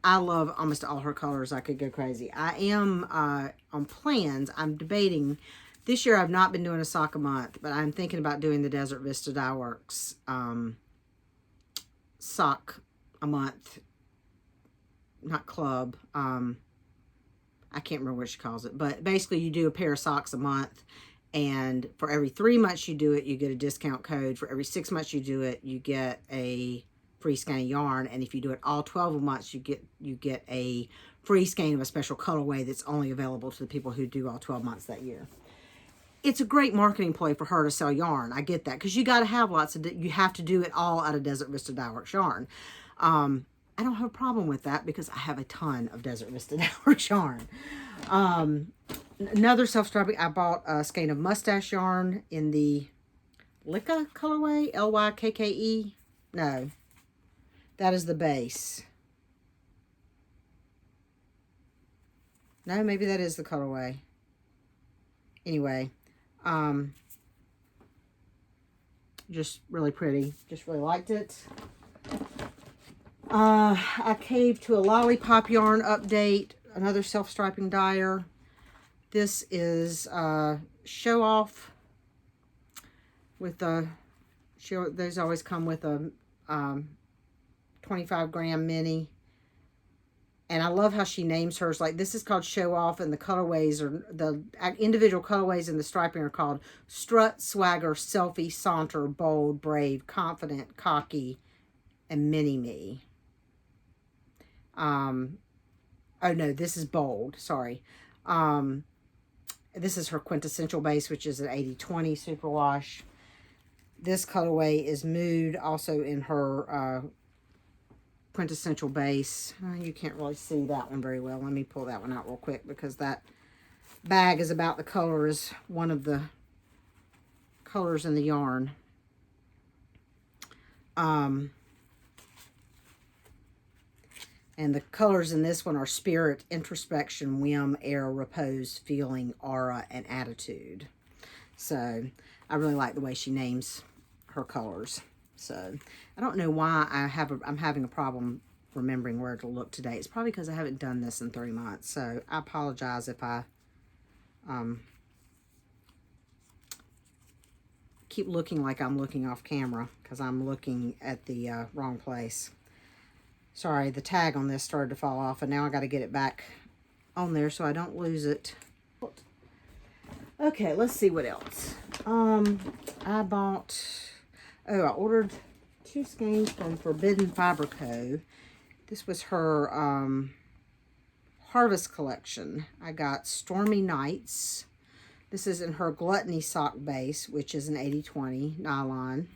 [SPEAKER 1] I love almost all her colors. I could go crazy. I am on plans. I'm debating. This year I've not been doing a sock a month, but I'm thinking about doing the Desert Vista Dye Works sock a month. Not club. I can't remember what she calls it, but basically you do a pair of socks a month, and for every 3 months you do it, you get a discount code. For every 6 months you do it, you get a free skein of yarn, and if you do it all 12 months, you get a free skein of a special colorway that's only available to the people who do all 12 months that year. It's a great marketing play for her to sell yarn. I get that, because you got to have you have to do it all out of Desert Vista Dye Works yarn. I don't have a problem with that because I have a ton of Desert Vista Dye Works yarn. Another self-striping, I bought a skein of mustache yarn in the Lykke colorway, L-Y-K-K-E. No, that is the base. No, maybe that is the colorway. Anyway, just really pretty. Just really liked it. I caved to a Lollipop yarn update, another self-striping dyer. This is Show Off with the, those always come with a 25-gram mini. And I love how she names hers. Like, this is called Show Off, and the colorways are, the individual colorways and the striping are called Strut, Swagger, Selfie, Saunter, Bold, Brave, Confident, Cocky, and Mini Me. Oh no, this is Bold, sorry. This is her quintessential base, which is an 80/20 superwash. This colorway is Mood, also in her quintessential base. You can't really see that one very well. Let me pull that one out real quick, because that bag is about the color as one of the colors in the yarn. And the colors in this one are Spirit, Introspection, Whim, Air, Repose, Feeling, Aura, and Attitude. So I really like the way she names her colors. So I don't know why I'm having a problem remembering where to look today. It's probably because I haven't done this in 3 months. So I apologize if I keep looking like I'm looking off camera, because I'm looking at the wrong place. Sorry, the tag on this started to fall off, and now I got to get it back on there so I don't lose it. Okay, let's see what else. I ordered 2 skeins from Forbidden Fiber Co. This was her Harvest collection. I got Stormy Nights. This is in her Gluttony sock base, which is an 80/20 nylon.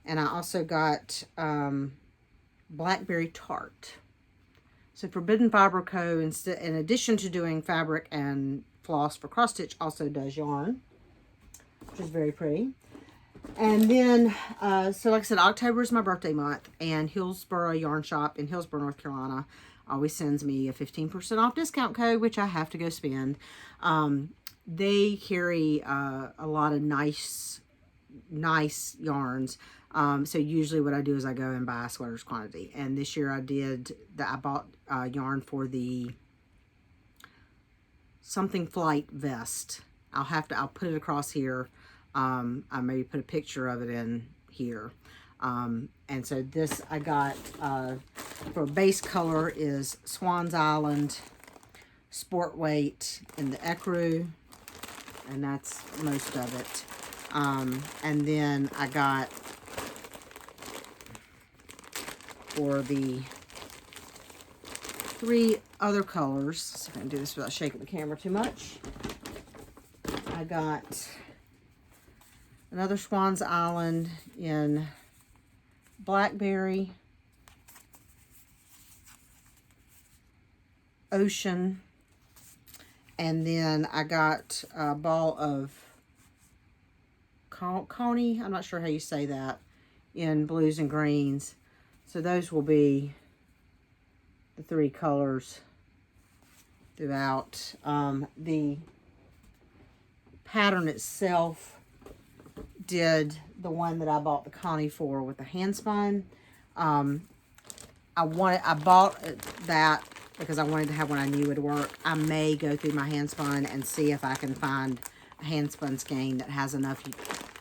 [SPEAKER 1] And I also got Blackberry Tart. So Forbidden Fiber Co., in addition to doing fabric and floss for cross stitch, also does yarn, which is very pretty. And then, so like I said, October is my birthday month, and Hillsboro Yarn Shop in Hillsboro, North Carolina, always sends me a 15% off discount code, which I have to go spend. They carry a lot of nice yarns. So usually what I do is I go and buy a sweaters quantity. And this year I bought yarn for the Something Flight vest. I'll put it across here. I maybe put a picture of it in here. And so this I got for base color is Swan's Island Sport Weight in the ecru, and that's most of it. And then I got for the 3 other colors, let's see if I can do this without shaking the camera too much. I got another Swan's Island in Blackberry, Ocean, and then I got a ball of Coney, I'm not sure how you say that, in blues and greens. So those will be the 3 colors throughout. The pattern itself did the one that I bought the Connie for with the hand spun. I bought that because I wanted to have one I knew would work. I may go through my hand spun and see if I can find a hand spun skein that has enough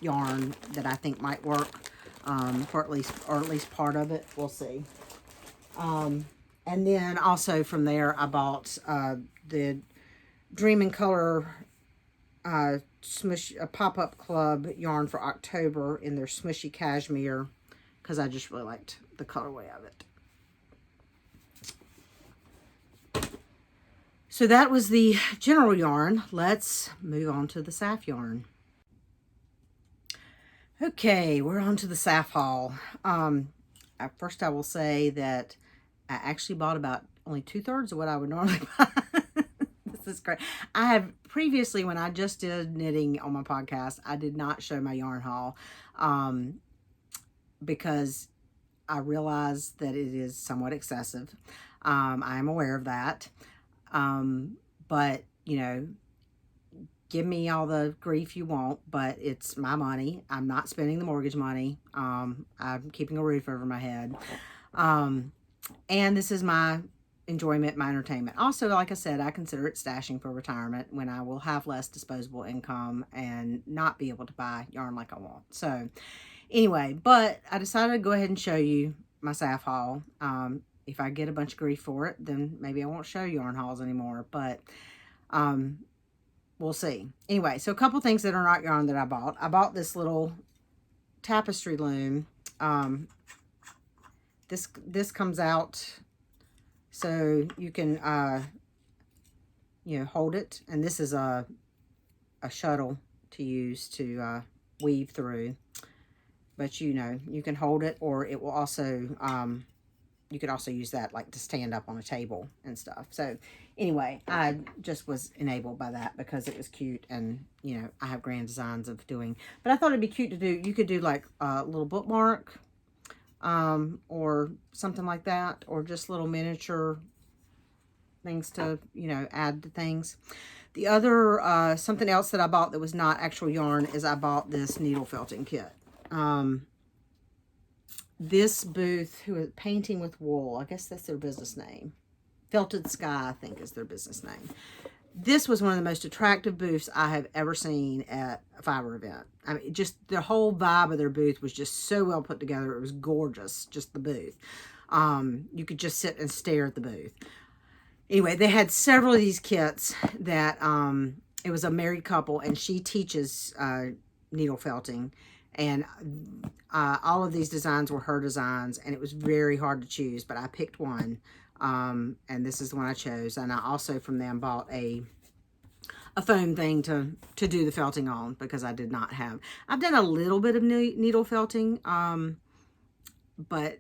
[SPEAKER 1] yarn that I think might work for at least part of it. We'll see. And then also from there I bought the Dream in Color Pop-Up Club yarn for October in their Smushy Cashmere, because I just really liked the colorway of it. So that was the general yarn. Let's move on to the SAFF yarn. Okay, we're on to the SAFF haul. First I will say that I actually bought about only 2/3 of what I would normally buy. This is great. I have previously, when I just did knitting on my podcast, I did not show my yarn haul because I realized that it is somewhat excessive. I am aware of that. But, you know, give me all the grief you want, but it's my money. I'm not spending the mortgage money. I'm keeping a roof over my head. And this is my enjoyment, my entertainment. Also, like I said, I consider it stashing for retirement when I will have less disposable income and not be able to buy yarn like I want. So anyway, but I decided to go ahead and show you my SAFF haul. If I get a bunch of grief for it, then maybe I won't show yarn hauls anymore, but we'll see. Anyway, so a couple things that are not yarn that I bought. I bought this little tapestry loom. This comes out so you can you know, hold it, and this is a shuttle to use to weave through. But you know, you can hold it, or it will also you could also use that like to stand up on a table and stuff. So anyway, I just was enabled by that because it was cute, and you know, I have grand designs of doing, but I thought it'd be cute to do. You could do like a little bookmark or something like that, or just little miniature things to, you know, add to things. The other something else that I bought that was not actual yarn is I bought this needle felting kit. This booth, who is Painting with Wool, I guess that's their business name. Felted Sky, I think, is their business name. This was one of the most attractive booths I have ever seen at a fiber event. I mean, just the whole vibe of their booth was just so well put together. It was gorgeous, just the booth. You could just sit and stare at the booth. Anyway, they had several of these kits that, it was a married couple, and she teaches needle felting. And all of these designs were her designs, and it was very hard to choose, but I picked one, and this is the one I chose. And I also from them bought a foam thing to do the felting on, because I did not have. I've done a little bit of needle felting, but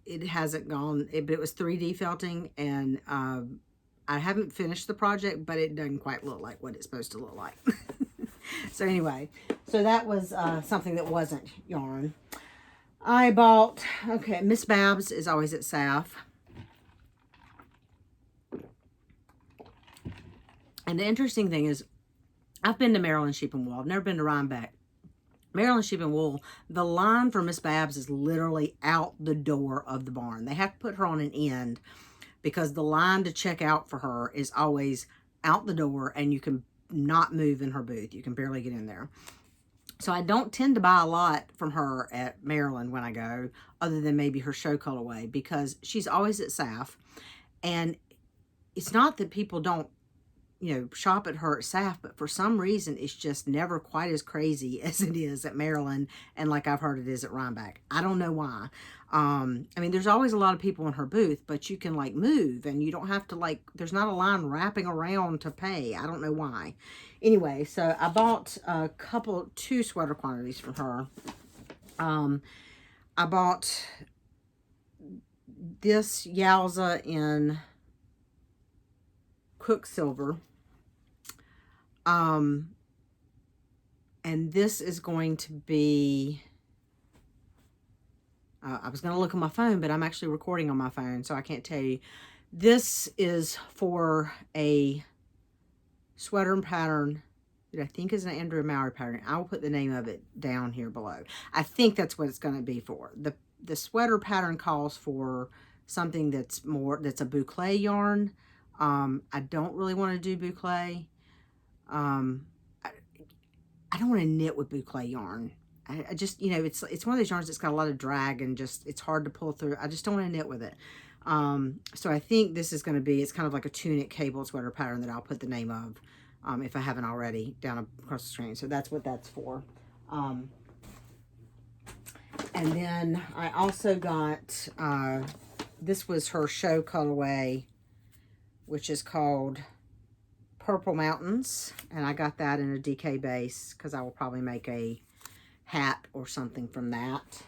[SPEAKER 1] it hasn't gone. But it was 3D felting, and I haven't finished the project, but it doesn't quite look like what it's supposed to look like. So anyway, so that was something that wasn't yarn. I bought, okay, Miss Babs is always at SAFF. And the interesting thing is, I've been to Maryland Sheep and Wool. I've never been to Rhinebeck. Maryland Sheep and Wool, the line for Miss Babs is literally out the door of the barn. They have to put her on an end because the line to check out for her is always out the door, and you can not move in her booth. You can barely get in there. So I don't tend to buy a lot from her at Maryland when I go, other than maybe her show colorway, because she's always at SAFF. And it's not that people don't, you know, shop at her at SAFF, but for some reason it's just never quite as crazy as it is at Maryland, and like I've heard it is at Rhinebeck. I don't know why. I mean, there's always a lot of people in her booth, but you can like move, and you don't have to like, there's not a line wrapping around to pay. I don't know why. Anyway, so I bought two sweater quantities from her. I bought this Yowza in Quicksilver. And this is going to be, I was going to look on my phone, but I'm actually recording on my phone, so I can't tell you. This is for a sweater pattern that I think is an Andrew Mowry pattern. I will put the name of it down here below. I think that's what it's going to be for. The sweater pattern calls for something that's a boucle yarn. I don't really want to do boucle. I don't want to knit with boucle yarn. I just, you know, it's one of those yarns that's got a lot of drag, and just, it's hard to pull through. I just don't want to knit with it. So I think this is going to be, it's kind of like a tunic cable sweater pattern that I'll put the name of, if I haven't already, down across the screen. So that's what that's for. And then I also got, this was her show colorway, which is called Purple Mountains, and I got that in a DK base because I will probably make a hat or something from that.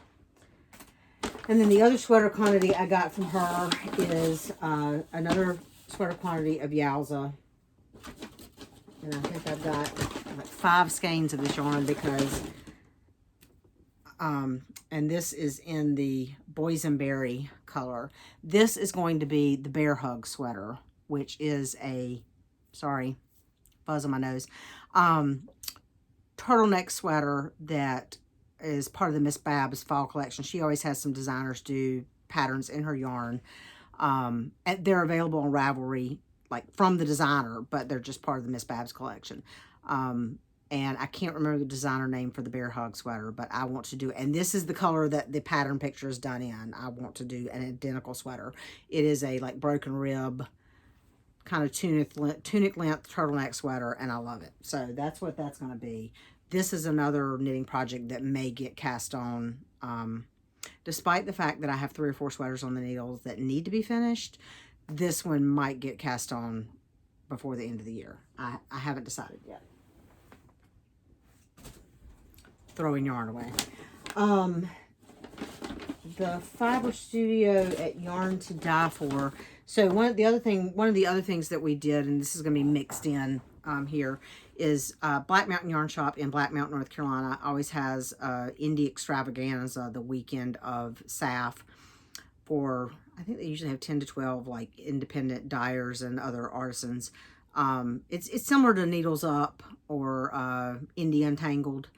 [SPEAKER 1] And then the other sweater quantity I got from her is another sweater quantity of Yowza, and I think I've got like 5 skeins of this yarn, because and this is in the boysenberry color. This is going to be the Bear Hug sweater, which is a, sorry, buzz on my nose, turtleneck sweater that is part of the Miss Babs fall collection. She always has some designers do patterns in her yarn. And they're available on Ravelry, like from the designer, but they're just part of the Miss Babs collection. And I can't remember the designer name for the bear hug sweater, but I want to do, and this is the color that the pattern picture is done in. I want to do an identical sweater. It is a like broken rib, kind of tunic length turtleneck sweater, and I love it. So that's what that's going to be. This is another knitting project that may get cast on, despite the fact that I have 3 or 4 sweaters on the needles that need to be finished. This one might get cast on before the end of the year. I haven't decided yet. Throwing yarn away. The Fiber Studio at Yarn to Die For. So one of the other things that we did, and this is going to be mixed in here, is Black Mountain Yarn Shop in Black Mountain, North Carolina always has Indie Extravaganza the weekend of SAFF for, I think they usually have 10 to 12 like independent dyers and other artisans. It's similar to Needles Up or Indie Untangled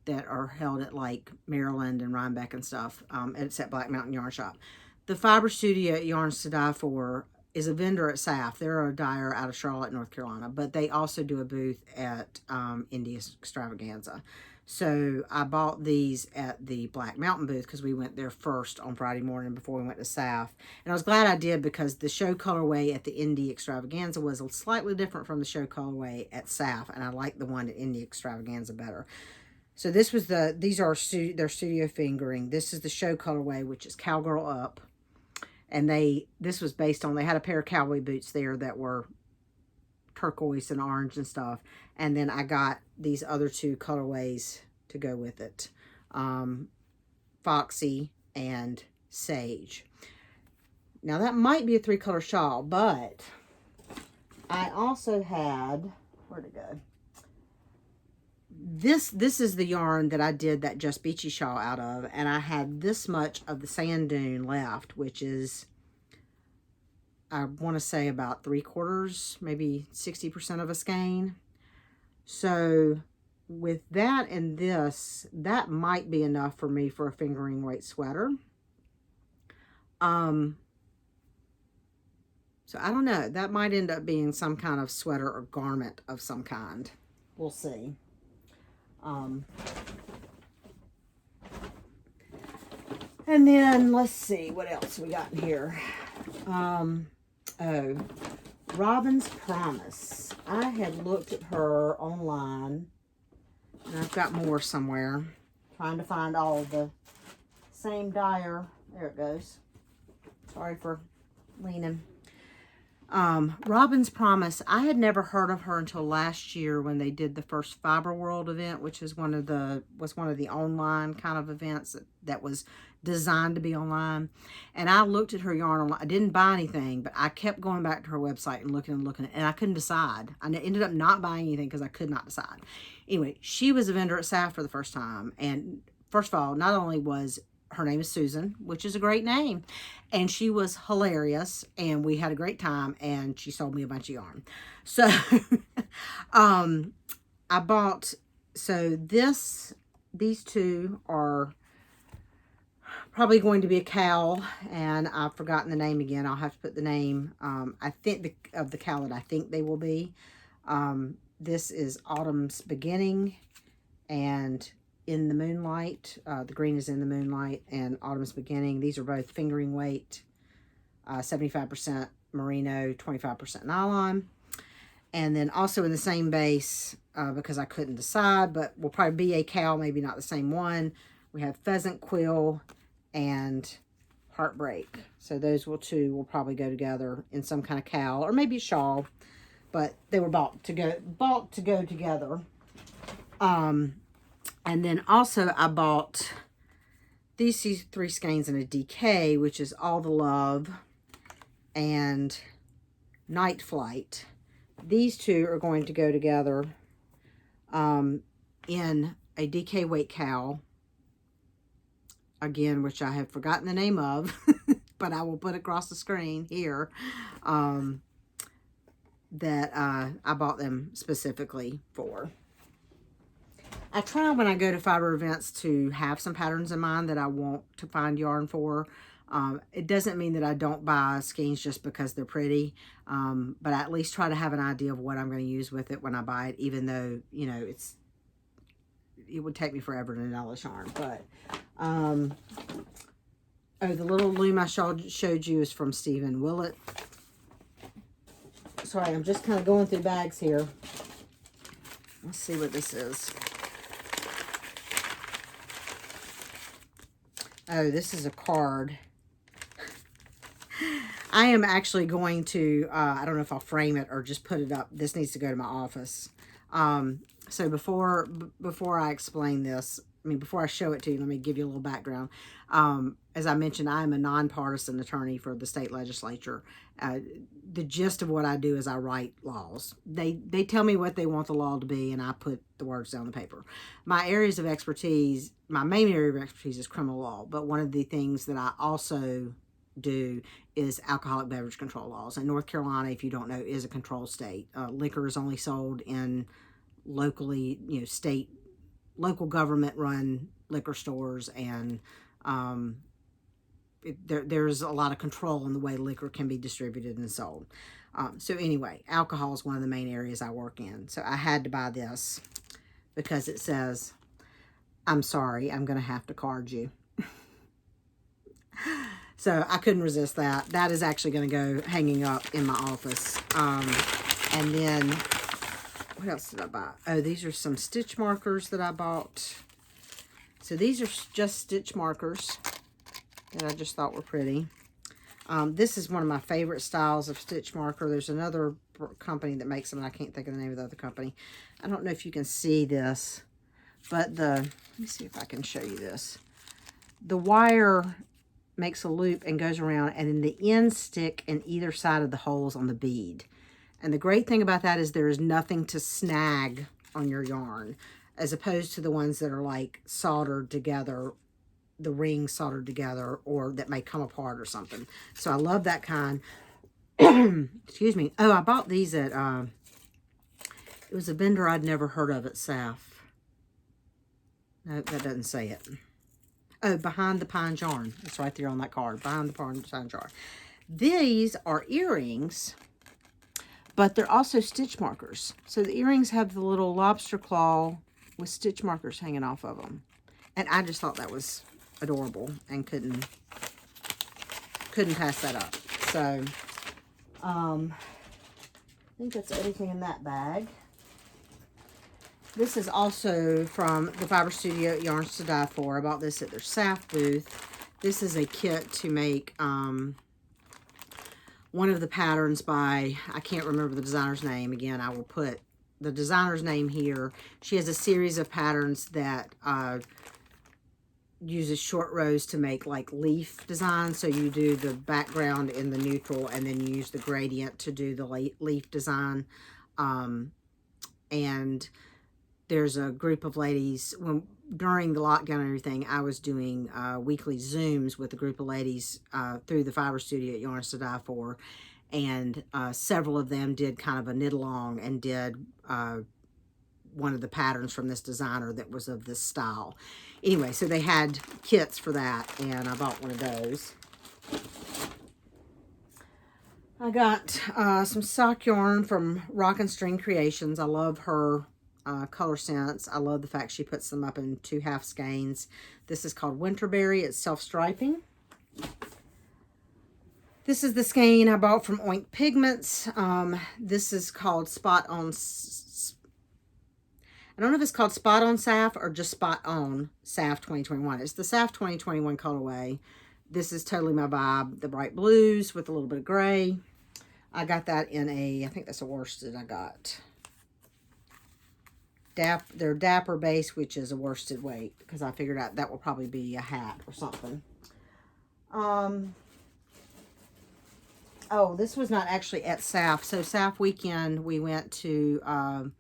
[SPEAKER 1] that are held at like Maryland and Rhinebeck and stuff. It's at Black Mountain Yarn Shop. The Fiber Studio at Yarns to Die For is a vendor at SAFF. They're a dyer out of Charlotte, North Carolina, but they also do a booth at Indie Extravaganza. So I bought these at the Black Mountain booth because we went there first on Friday morning before we went to SAFF. And I was glad I did because the show colorway at the Indie Extravaganza was slightly different from the show colorway at SAFF, and I like the one at Indie Extravaganza better. So this was these are their studio fingering. This is the show colorway, which is Cowgirl Up. And this was based on, they had a pair of cowboy boots there that were turquoise and orange and stuff. And then I got these other 2 colorways to go with it. Foxy and Sage. Now that might be a 3-color shawl, but I also had, where'd it go? This is the yarn that I did that Just Beachy shawl out of, and I had this much of the sand dune left, which is, I want to say about 3/4, maybe 60% of a skein. So with that and this, that might be enough for me for a fingering weight sweater. So I don't know, that might end up being some kind of sweater or garment of some kind. We'll see. And then let's see what else we got in here. Oh, Robin's Promise. I had looked at her online, and I've got more somewhere. Trying to find all of the same dyer. There it goes. Sorry for leaning. Robin's Promise. I had never heard of her until last year when they did the first Fiber World event, which is one of the online kind of events that was designed to be online. And I looked at her yarn online. I didn't buy anything, but I kept going back to her website and looking, and I couldn't decide. I ended up not buying anything because I could not decide. Anyway, she was a vendor at SAFF for the first time. And first of all, not only was her name is Susan, which is a great name, and she was hilarious, and we had a great time, and she sold me a bunch of yarn. So I bought, so these 2 are probably going to be a cowl, and I've forgotten the name again. I'll have to put the name, I think, of the cowl that I think they will be. This is Autumn's Beginning, and In the Moonlight. The green is In the Moonlight and Autumn's Beginning. These are both fingering weight, 75% merino, 25% nylon. And then also in the same base, because I couldn't decide, but will probably be a cowl, maybe not the same one. We have Pheasant Quill and Heartbreak. So those 2 will probably go together in some kind of cowl or maybe a shawl, but they were bought to go together. And then also I bought these 3 skeins in a DK, which is All the Love and Night Flight. These 2 are going to go together in a DK weight cowl, again, which I have forgotten the name of, but I will put across the screen here, that I bought them specifically for. I try when I go to fiber events to have some patterns in mind that I want to find yarn for. It doesn't mean that I don't buy skeins just because they're pretty, but I at least try to have an idea of what I'm going to use with it when I buy it, even though, you know, it would take me forever to nail a yarn. But, oh, the little loom I showed you is from Stephen Willett. Sorry, I'm just kind of going through bags here. Let's see what this is. Oh, this is a card. I am actually going to, I don't know if I'll frame it or just put it up. This needs to go to my office. So before I explain this, I mean, before I show it to you, let me give you a little background. As I mentioned, I'm a nonpartisan attorney for the state legislature. The gist of what I do is I write laws. They tell me what they want the law to be, and I put the words down on the paper. My areas of expertise, my main area of expertise is criminal law, but one of the things that I also do is alcoholic beverage control laws. And North Carolina, if you don't know, is a control state. Liquor is only sold in locally, you know, local government run liquor stores, and there's a lot of control in the way liquor can be distributed and sold. So anyway, alcohol is one of the main areas I work in. So I had to buy this because it says, "I'm sorry, I'm going to have to card you." So I couldn't resist that. That is actually going to go hanging up in my office. And then, what else did I buy? Oh, these are some stitch markers that I bought. So these are just stitch markers that I just thought were pretty. This is one of my favorite styles of stitch marker. There's another company that makes them, and I can't think of the name of the other company. I don't know if you can see this, but let me see if I can show you this. The wire makes a loop and goes around, and then the ends stick in either side of the holes on the bead. And the great thing about that is there is nothing to snag on your yarn, as opposed to the ones that are like soldered together, the rings soldered together, or that may come apart or something. So I love that kind. Excuse me. Oh, I bought these at, it was a vendor I'd never heard of at SAFF. No, that doesn't say it. Oh, Behind the Pines Yarn. It's right there on that card. Behind the Pines Yarn. These are earrings, but they're also stitch markers. So the earrings have the little lobster claw with stitch markers hanging off of them. And I just thought that was adorable and couldn't pass that up. So, I think that's everything in that bag. This is also from the Fiber Studio Yarns to Die For. I bought this at their SAFF booth. This is a kit to make one of the patterns by, I can't remember the designer's name. Again, I will put the designer's name here. She has a series of patterns that uses short rows to make like leaf designs. So you do the background in the neutral, and then you use the gradient to do the leaf design. And there's a group of ladies, during the lockdown and everything, I was doing weekly Zooms with a group of ladies through the Fiber Studio at Yarns to Die For, and several of them did kind of a knit-along and did one of the patterns from this designer that was of this style. Anyway, so they had kits for that, and I bought one of those. I got some sock yarn from Rock and String Creations. I love her color sense. I love the fact she puts them up in 2/2 skeins. This is called Winterberry. It's self-striping. This is the skein I bought from Oink Pigments. This is called Spot On. I don't know if it's called Spot On SAFF or just Spot On SAFF 2021. It's the SAFF 2021 colorway. This is totally my vibe. The bright blues with a little bit of gray. I got that in I think that's a worsted I got. Their Dapper base, which is a worsted weight, because I figured out that will probably be a hat or something. Oh, this was not actually at SAFF. So SAFF weekend, we went to,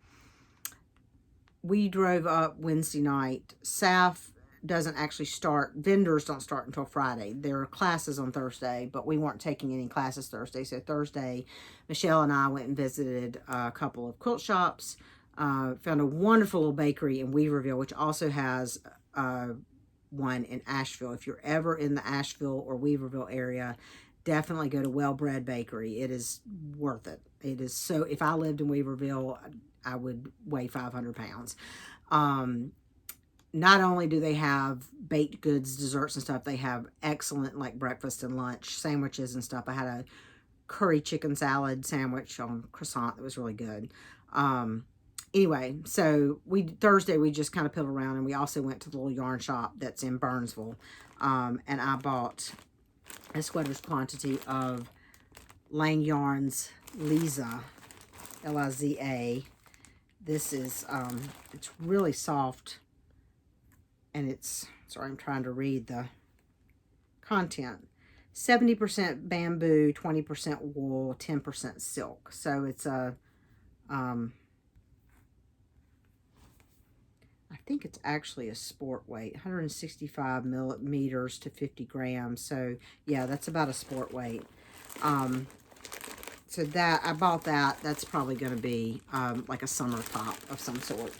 [SPEAKER 1] we drove up Wednesday night. SAFF doesn't actually start, vendors don't start until Friday. There are classes on Thursday, but we weren't taking any classes Thursday. So Thursday, Michelle and I went and visited a couple of quilt shops. Found a wonderful little bakery in Weaverville, which also has one in Asheville. If you're ever in the Asheville or Weaverville area, definitely go to Well Bred Bakery. It is worth it. It is so, if I lived in Weaverville, I would weigh 500 pounds. Not only do they have baked goods, desserts and stuff, they have excellent like breakfast and lunch sandwiches and stuff. I had a curry chicken salad sandwich on croissant that was really good. Anyway, so Thursday we just kind of piddled around, and we also went to the little yarn shop that's in Burnsville. And I bought a sweater's quantity of Lang Yarns Liza, Liza. This is, it's really soft, and it's, sorry, I'm trying to read the content. 70% bamboo, 20% wool, 10% silk. So it's a, I think it's actually a sport weight, 165 millimeters to 50 grams. So yeah, that's about a sport weight. So that, I bought that. That's probably going to be like a summer top of some sort.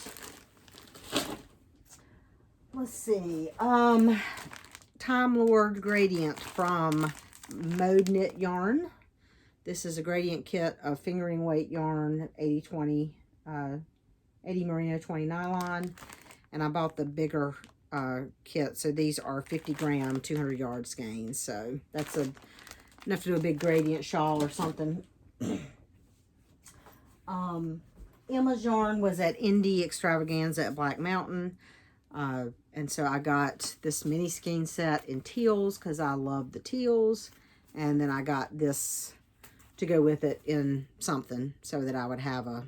[SPEAKER 1] Let's see. Time Lord gradient from Mode Knit Yarn. This is a gradient kit of fingering weight yarn, 80-20, 80 merino, 20 nylon. And I bought the bigger kit. So these are 50 gram, 200 yard skeins. So that's enough to do a big gradient shawl or something. Emma's yarn was at Indie Extravaganza at Black Mountain. And so I got this mini skein set in teals because I love the teals. And then I got this to go with it in something so that I would have a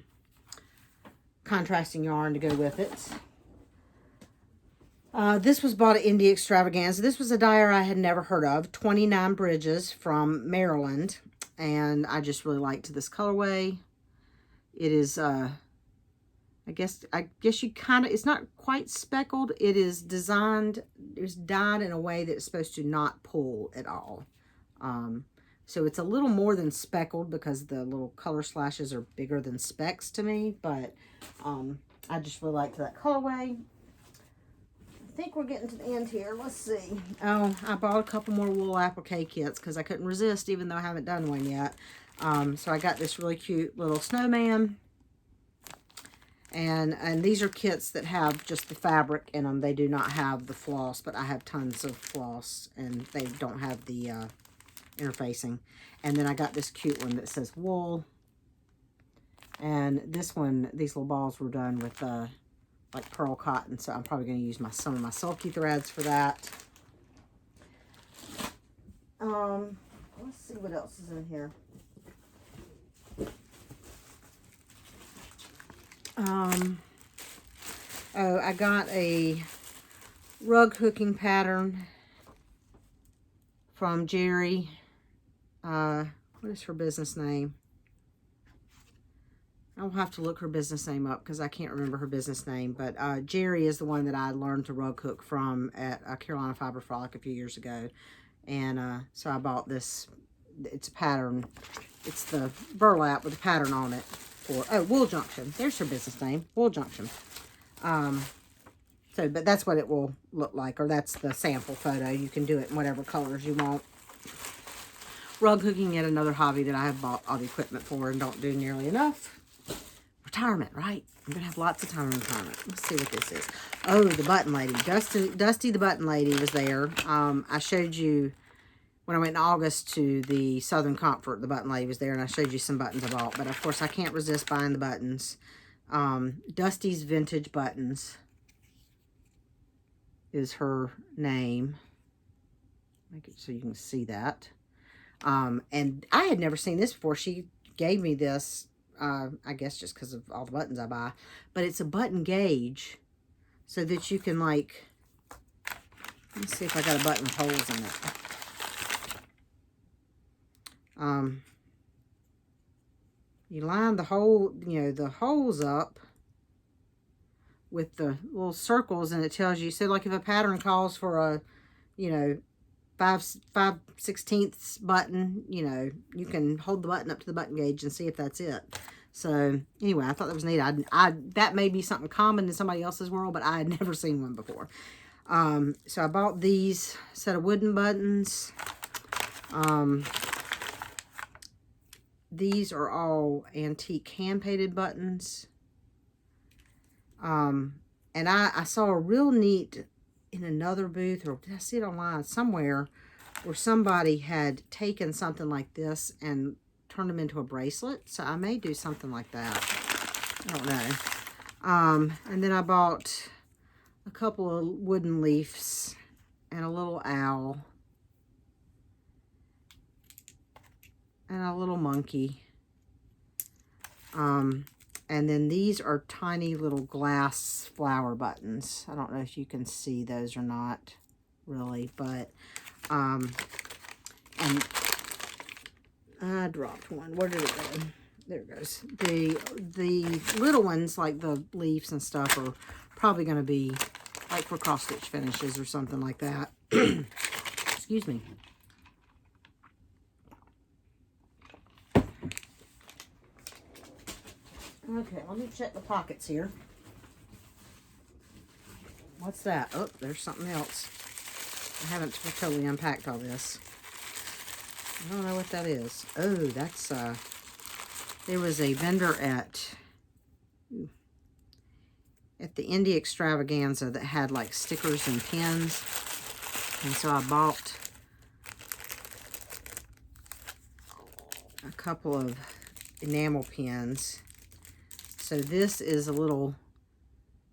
[SPEAKER 1] contrasting yarn to go with it. This was bought at Indie Extravaganza. This was a dyer I had never heard of. 29 Bridges from Maryland. And I just really liked this colorway. It is, I guess you kind of, it's not quite speckled. It is designed, it's dyed in a way that it's supposed to not pull at all. So it's a little more than speckled because the little color slashes are bigger than specks to me. But I just really liked that colorway. I think we're getting to the end here. Let's see. Oh, I bought a couple more wool applique kits because I couldn't resist, even though I haven't done one yet. So I got this really cute little snowman. And these are kits that have just the fabric in them. They do not have the floss, but I have tons of floss, and they don't have the interfacing. And then I got this cute one that says wool. And this one, these little balls were done with like pearl cotton, so I'm probably going to use some of my sulky threads for that. Let's see what else is in here. Oh, I got a rug hooking pattern from Jerry. What is her business name? I'll have to look her business name up because I can't remember her business name. But Jerry is the one that I learned to rug hook from at Carolina Fiber Frolic a few years ago. And so I bought this. It's a pattern. It's the burlap with a pattern on it for, oh, Wool Junction. There's her business name, Wool Junction. But that's what it will look like, or that's the sample photo. You can do it in whatever colors you want. Rug hooking, yet another hobby that I have bought all the equipment for and don't do nearly enough. Retirement, right? I'm going to have lots of time in retirement. Let's see what this is. Oh, the button lady. Dusty the button lady was there. I showed you when I went in August to the Southern Comfort, the button lady was there, and I showed you some buttons I bought. But, of course, I can't resist buying the buttons. Dusty's Vintage Buttons is her name. Make it so you can see that. And I had never seen this before. She gave me this, I guess just because of all the buttons I buy. But it's a button gauge so that you can, like, let's see if I got a button with holes in it. You line the hole, the holes up with the little circles, and it tells you, so like if a pattern calls for a, 5/16 button, you can hold the button up to the button gauge and see if that's it. So anyway, I thought that was neat. That may be something common in somebody else's world, but I had never seen one before. So I bought these set of wooden buttons. These are all antique hand-painted buttons. And I saw a real neat in another booth, or did I see it online somewhere, where somebody had taken something like this and turned them into a bracelet. So I may do something like that. I don't know. And then I bought a couple of wooden leaves and a little owl and a little monkey. And then these are tiny little glass flower buttons. I don't know if you can see those or not really, but and I dropped one. Where did it go? There it goes. The little ones, like the leaves and stuff, are probably going to be like for cross stitch finishes or something like that. Excuse me. Okay, let me check the pockets here. What's that? Oh, there's something else. I haven't totally unpacked all this. I don't know what that is. Oh, that's, there was a vendor at the Indie Extravaganza that had like stickers and pins. And so I bought a couple of enamel pins. So this is a little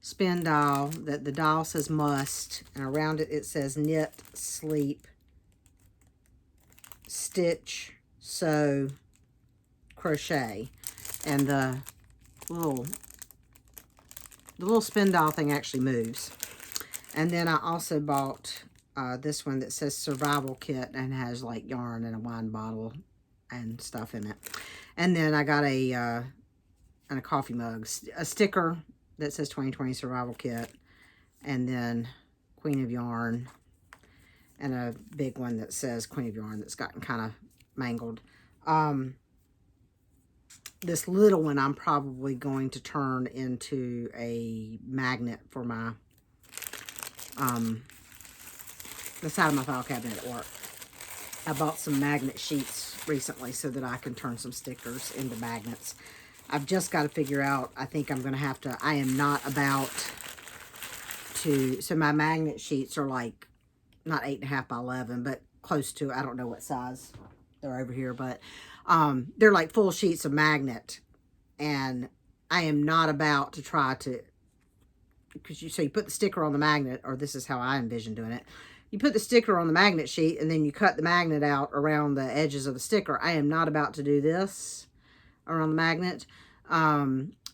[SPEAKER 1] spin dial that the dial says must, and around it it says knit, sleep, stitch, sew, crochet. And the little spin dial thing actually moves. And then I also bought this one that says survival kit and has like yarn and a wine bottle and stuff in it. And then I got a coffee mug, a sticker that says 2020 survival kit, and then Queen of Yarn, and a big one that says Queen of Yarn that's gotten kind of mangled. This little one I'm probably going to turn into a magnet for my the side of my file cabinet at work. I bought some magnet sheets recently so that I can turn some stickers into magnets. I've just got to figure out, I think I'm going to have to, I am not about to, so my magnet sheets are like, not 8.5 by 11, but close to, I don't know what size they're over here, but they're like full sheets of magnet. And I am not about to try to, because so you put the sticker on the magnet, or this is how I envision doing it. You put the sticker on the magnet sheet and then you cut the magnet out around the edges of the sticker. I am not about to do this around the magnet.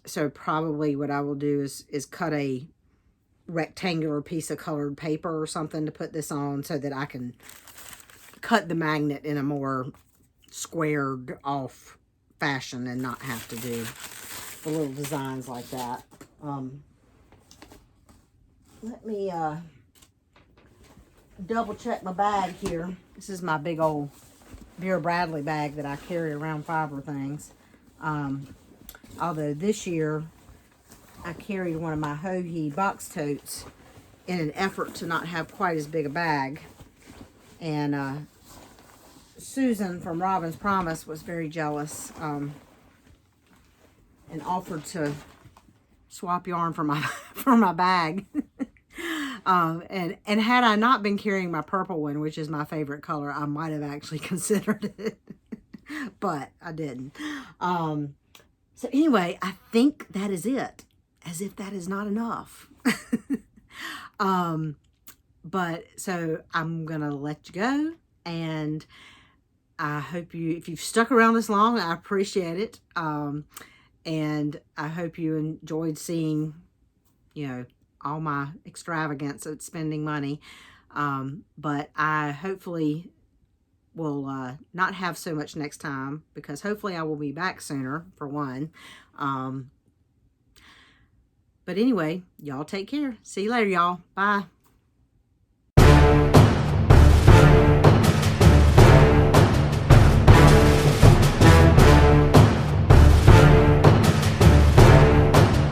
[SPEAKER 1] So probably what I will do is cut a rectangular piece of colored paper or something to put this on so that I can cut the magnet in a more squared off fashion and not have to do the little designs like that. Let me double check my bag here. This is my big old Vera Bradley bag that I carry around fiber things. Although this year I carried one of my Hoagie box totes in an effort to not have quite as big a bag. And Susan from Robin's Promise was very jealous and offered to swap yarn for my bag. And had I not been carrying my purple one, which is my favorite color, I might have actually considered it. But I didn't. So anyway, I think that is it. As if that is not enough. But so I'm going to let you go. And I hope if you've stuck around this long, I appreciate it. And I hope you enjoyed seeing, all my extravagance of spending money. But I hopefully will not have so much next time, because hopefully I will be back sooner, for one. But anyway, y'all take care. See you later, y'all. Bye.